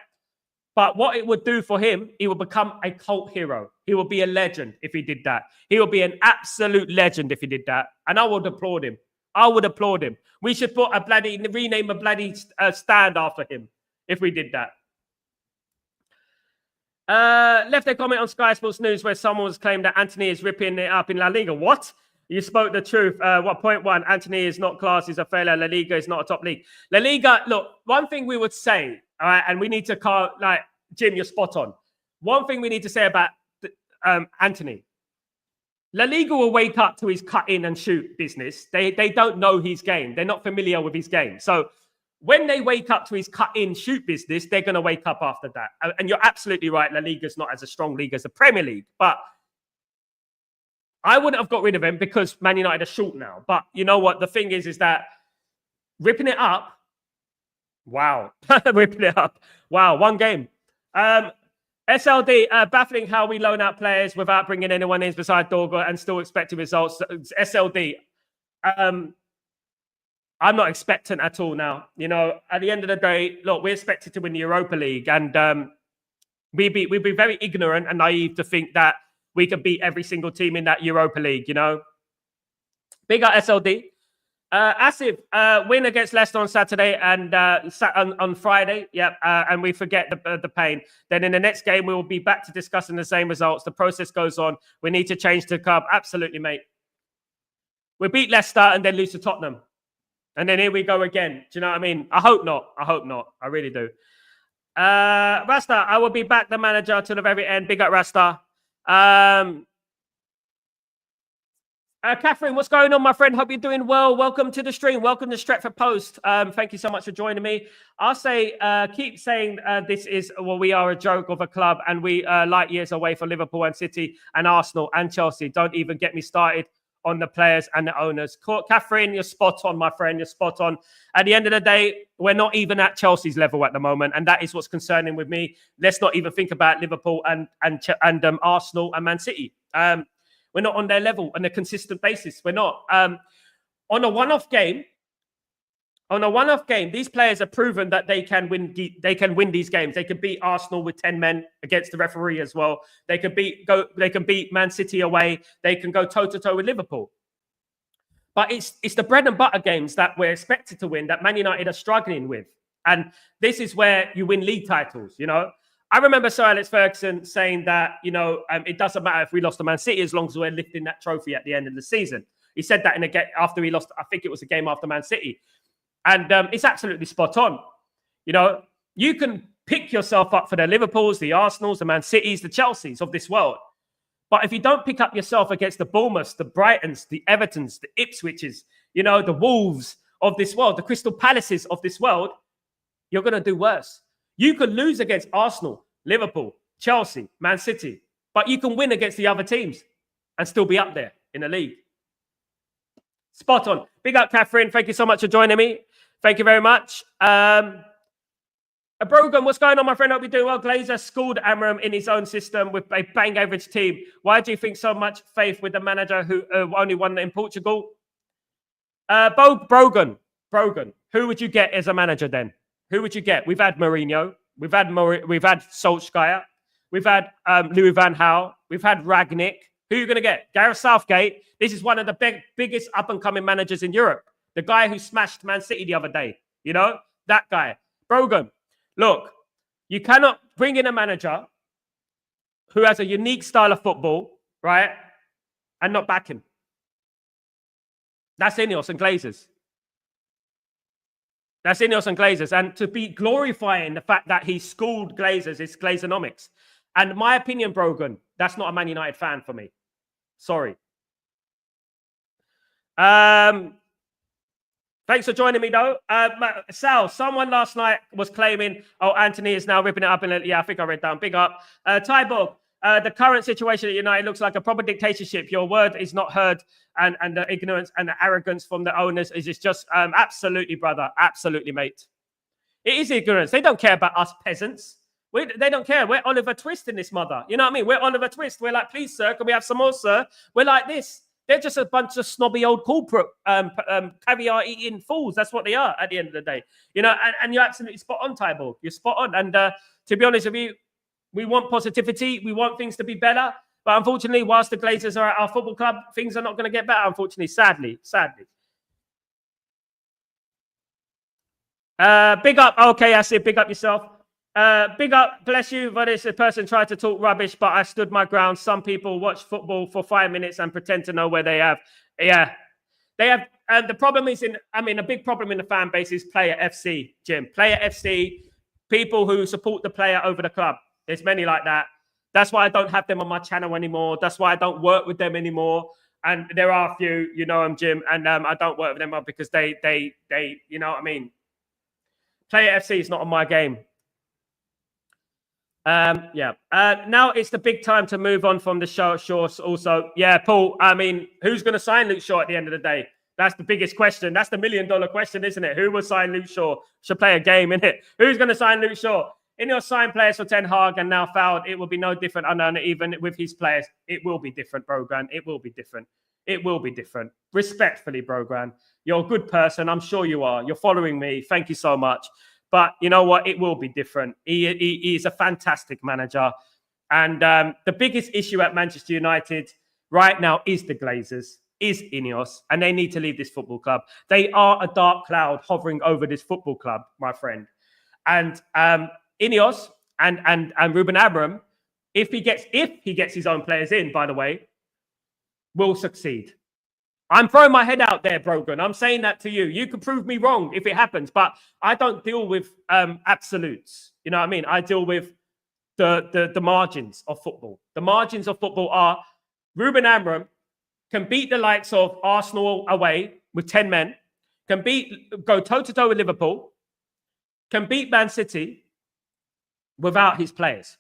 But what it would do for him, he would become a cult hero. He would be a legend if he did that. He would be an absolute legend if he did that. And I would applaud him. I would applaud him. We should rename a bloody stand after him if we did that. Left a comment on Sky Sports News where someone was claimed that Anthony is ripping it up in La Liga. What? You spoke the truth. Point one, Anthony is not class, he's a failure. La Liga is not a top league. La Liga, look, one thing we would say, all right, and we need to call, like, Jim, you're spot on. One thing we need to say about Anthony. La Liga will wake up to his cut in and shoot business. They don't know his game. They're not familiar with his game. So when they wake up to his cut in shoot business, they're going to wake up after that. And you're absolutely right. La Liga is not as a strong league as the Premier League. But I wouldn't have got rid of him because Man United are short now. But you know what? The thing is that ripping it up. Wow. Ripping it up. Wow. One game. SLD, baffling how we loan out players without bringing anyone in beside Dorgo and still expecting results. SLD, I'm not expectant at all now. You know, at the end of the day, look, we're expected to win the Europa League, and we'd be very ignorant and naive to think that we can beat every single team in that Europa League, you know. Big up SLD. Asif, win against Leicester on Saturday and on Friday. Yep, and we forget the pain. Then in the next game, we will be back to discussing the same results. The process goes on. We need to change the club. Absolutely, mate. We beat Leicester and then lose to Tottenham. And then here we go again. Do you know what I mean? I hope not. I hope not. I really do. Rasta, I will be back the manager to the very end. Big up, Rasta. Catherine, what's going on, my friend? Hope you're doing well. Welcome to the stream. Welcome to Stretford Post. Thank you so much for joining me. I'll say, keep saying this is, well, we are a joke of a club and we light years away from Liverpool and City and Arsenal and Chelsea. Don't even get me started on the players and the owners. Catherine, you're spot on, my friend. You're spot on. At the end of the day, we're not even at Chelsea's level at the moment, and that is what's concerning with me. Let's not even think about Liverpool and Arsenal and Man City. We're not on their level on a consistent basis. We're not. On a one-off game, these players have proven that they can win. They can win these games. They can beat Arsenal with 10 men against the referee as well. They can beat Man City away. They can go toe-to-toe with Liverpool. But it's the bread and butter games that we're expected to win that Man United are struggling with. And this is where you win league titles, you know. I remember Sir Alex Ferguson saying that, you know, it doesn't matter if we lost to Man City as long as we're lifting that trophy at the end of the season. He said that in a game after he lost. I think it was a game after Man City. And it's absolutely spot on. You know, you can pick yourself up for the Liverpools, the Arsenals, the Man Cities, the Chelseas of this world. But if you don't pick up yourself against the Bournemouths, the Brightons, the Evertons, the Ipswiches, you know, the Wolves of this world, the Crystal Palaces of this world, you're going to do worse. You could lose against Arsenal, Liverpool, Chelsea, Man City, but you can win against the other teams and still be up there in the league. Spot on. Big up, Catherine. Thank you so much for joining me. Thank you very much. Brogan, what's going on, my friend? Hope you're doing well. Glazer schooled Amorim in his own system with a bang average team. Why do you think so much faith with the manager who only won in Portugal? Brogan, who would you get as a manager then? Who would you get? We've had Mourinho. We've had Solskjaer. We've had Louis van Gaal. We've had Ragnick. Who are you going to get? Gareth Southgate. This is one of the biggest up-and-coming managers in Europe. The guy who smashed Man City the other day. You know? That guy. Brogan, look, you cannot bring in a manager who has a unique style of football, right? And not back him. That's INEOS and Glazers. That's INEOS and Glazers. And to be glorifying the fact that he schooled Glazers is Glazonomics. And my opinion, Brogan, that's not a Man United fan for me. Sorry. Thanks for joining me, though. Sal, someone last night was claiming, oh, Anthony is now ripping it up. Yeah, I think I read down. Big up. Tyborg, The current situation at United looks like a proper dictatorship. Your word is not heard, and the ignorance and the arrogance from the owners is just absolutely, brother, absolutely, mate. It is ignorance. They don't care about us peasants. They don't care. We're Oliver Twist in this mother. You know what I mean? We're Oliver Twist. We're like, please, sir, can we have some more, sir? We're like this. They're just a bunch of snobby old corporate caviar eating fools. That's what they are at the end of the day. You know, and you're absolutely spot on, Tybal. You're spot on. And to be honest with you, we want positivity. We want things to be better. But unfortunately, whilst the Glazers are at our football club, things are not going to get better, unfortunately, sadly. Big up. Okay, I see. Big up yourself. Big up. Bless you. But this person tried to talk rubbish, but I stood my ground. Some people watch football for 5 minutes and pretend to know where they have. Yeah. They have. And the problem is a big problem in the fan base is player FC, Jim. Player FC, people who support the player over the club. There's many like that. That's why I don't have them on my channel anymore. That's why I don't work with them anymore. And there are a few, you know them, Jim, and I don't work with them because they, you know what I mean. Player FC is not on my game. Now it's the big time to move on from the show. Also, yeah, Paul. I mean, who's going to sign Luke Shaw at the end of the day? That's the biggest question. That's the $1 million question, isn't it? Who will sign Luke Shaw? Should play a game, innit? Who's going to sign Luke Shaw? INEOS signed players for Ten Hag and now fouled. It will be no different. And even with his players, it will be different, Brogan. It will be different. It will be different. Respectfully, Brogan. You're a good person. I'm sure you are. You're following me. Thank you so much. But you know what? It will be different. He is a fantastic manager. And the biggest issue at Manchester United right now is the Glazers, is INEOS, and they need to leave this football club. They are a dark cloud hovering over this football club, my friend. And INEOS and Ruben Amorim, if he gets his own players in, by the way, will succeed. I'm throwing my head out there, Brogan. I'm saying that to you. You can prove me wrong if it happens, but I don't deal with absolutes. You know what I mean? I deal with the margins of football. The margins of football are Ruben Amorim can beat the likes of Arsenal away with 10 men, can go toe-to-toe with Liverpool, can beat Man City without his players,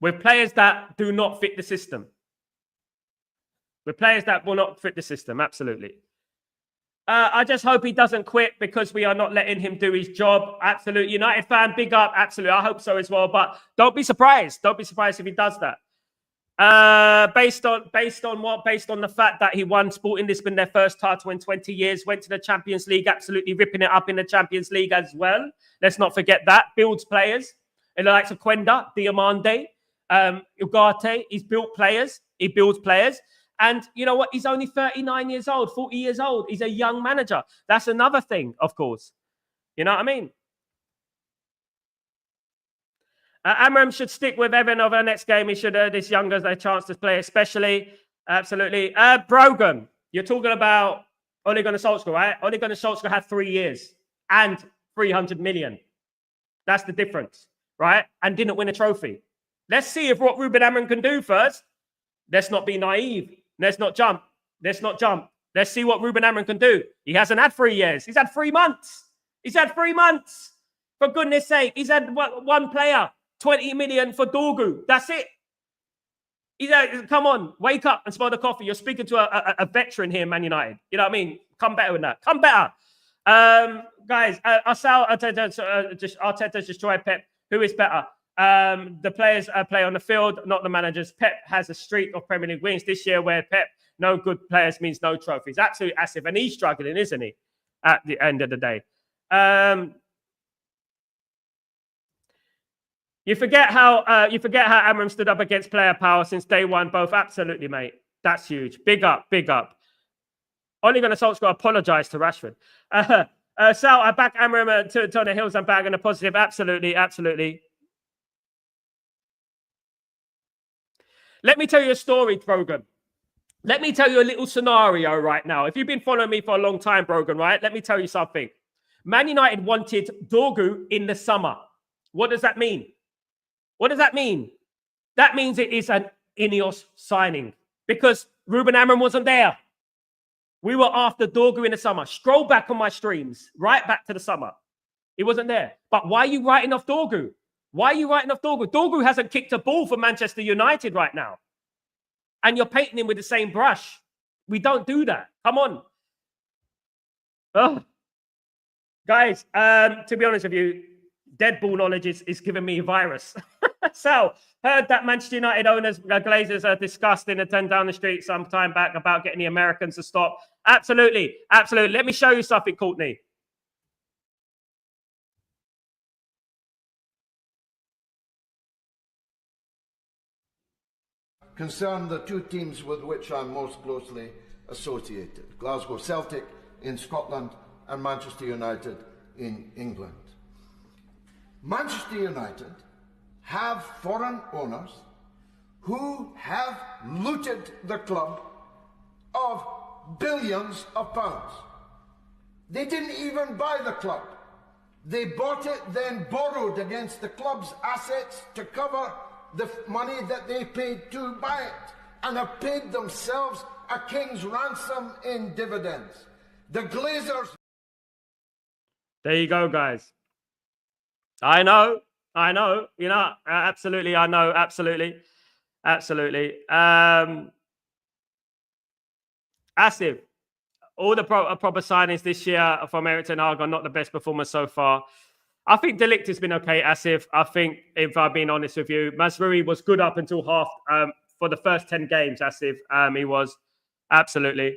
with players that do not fit the system. With players that will not fit the system, absolutely. I just hope he doesn't quit because we are not letting him do his job. Absolutely. United fan, big up. Absolutely. I hope so as well. But don't be surprised. Don't be surprised if he does that. Based on what? Based on the fact that he won Sporting Lisbon their first title in 20 years, went to the Champions League, absolutely ripping it up in the Champions League as well. Let's not forget that. Builds players. In the likes of Quenda, Diamande, Ugarte. He's built players. He builds players. And you know what? He's only 39 years old, 40 years old. He's a young manager. That's another thing, of course. You know what I mean? Amorim should stick with Evan over the next game. He should earn this younger a chance to play, especially. Absolutely. Brogan, you're talking about Ole Gunnar Solskjaer, right? Ole Gunnar Solskjaer had 3 years and 300 million. That's the difference, right? And didn't win a trophy. Let's see if what Ruben Amorim can do first. Let's not be naive. Let's not jump. Let's not jump. Let's see what Ruben Amorim can do. He hasn't had 3 years. He's had 3 months. He's had 3 months. For goodness sake, he's had one player, 20 million for Dorgu. That's it. Come on, wake up and smell the coffee. You're speaking to a veteran here, Man United. You know what I mean? Come better with that. Come better. Guys, Arteta's destroyed Pep. Who is better? The players play on the field, not the managers. Pep has a streak of Premier League wins this year where Pep, no good players means no trophies. Absolutely massive. And he's struggling, isn't he? At the end of the day. You forget how Amorim stood up against player power since day one, both. Absolutely, mate. That's huge. Big up, big up. Only going to Solskjaer apologise to Rashford. Sal, I back Amorim to the hills and back in a positive. Absolutely, absolutely. Let me tell you a story, Brogan. Let me tell you a little scenario right now. If you've been following me for a long time, Brogan, right? Let me tell you something. Man United wanted Dorgu in the summer. What does that mean? What does that mean? That means it is an INEOS signing because Ruben Amorim wasn't there. We were after Dorgu in the summer. Scroll back on my streams, right back to the summer. He wasn't there. But why are you writing off Dorgu? Why are you writing off Dorgu? Dorgu hasn't kicked a ball for Manchester United right now. And you're painting him with the same brush. We don't do that. Come on. Oh. Guys, to be honest with you, dead ball knowledge is giving me a virus. So, heard that Manchester United owners, Glazers, are discussed in a 10 down the street some time back about getting the Americans to stop. Absolutely, absolutely. Let me show you something, Courtney. Concern the two teams with which I'm most closely associated, Glasgow Celtic in Scotland and Manchester United in England. Manchester United have foreign owners who have looted the club of billions of pounds. They didn't even buy the club. They bought it, then borrowed against the club's assets to cover the money that they paid to buy it, and have paid themselves a king's ransom in dividends. The Glazers... There you go, guys. I know. You know, absolutely, I know, absolutely. Asif, all the proper signings this year from Ericsson are not the best performance so far. I think Delict has been okay, Asif. I think, if I'm being honest with you, Masrui was good up until half for the first 10 games, Asif. He was, absolutely.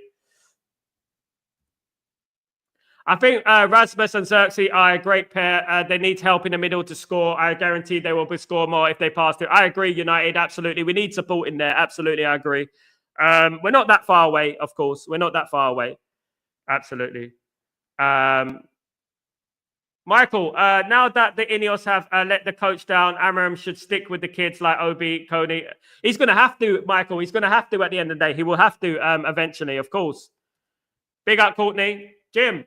I think Rasmus and Xerxes are a great pair. They need help in the middle to score. I guarantee they will score more if they pass it. I agree, United, absolutely. We need support in there. Absolutely, I agree. We're not that far away, of course. We're not that far away. Absolutely. Michael, now that the INEOS have let the coach down, Amorim should stick with the kids like Obi, Cody. He's going to have to, Michael. He's going to have to at the end of the day. He will have to eventually, of course. Big up, Courtney. Jim,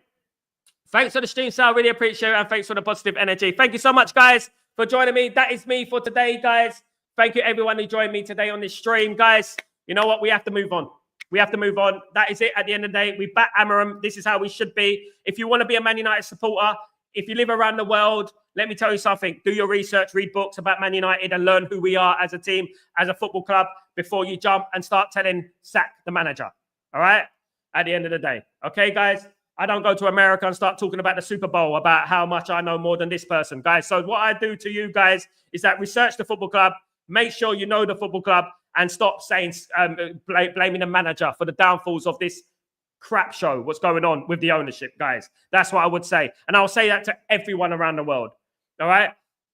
thanks for the stream, Sal. Really appreciate it. And thanks for the positive energy. Thank you so much, guys, for joining me. That is me for today, guys. Thank you, everyone who joined me today on this stream. Guys, you know what? We have to move on. We have to move on. That is it at the end of the day. We back Amorim. This is how we should be. If you want to be a Man United supporter, if you live around the world, let me tell you something. Do your research, read books about Man United and learn who we are as a team, as a football club, before you jump and start telling sack the manager. All right? At the end of the day. Okay, guys? I don't go to America and start talking about the Super Bowl, about how much I know more than this person, guys. So what I do to you guys is that research the football club, make sure you know the football club, and stop saying, blaming the manager for the downfalls of this crap show, what's going on with the ownership, guys. That's what I would say. And I'll say that to everyone around the world. All right?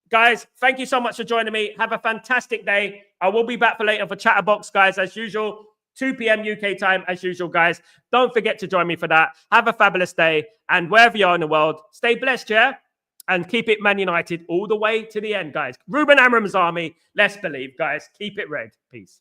Guys, thank you so much for joining me. Have a fantastic day. I will be back for later for Chatterbox, guys, as usual. 2 p.m. UK time, as usual, guys. Don't forget to join me for that. Have a fabulous day. And wherever you are in the world, stay blessed, yeah? And keep it Man United all the way to the end, guys. Ruben Amorim's army. Let's believe, guys. Keep it red. Peace.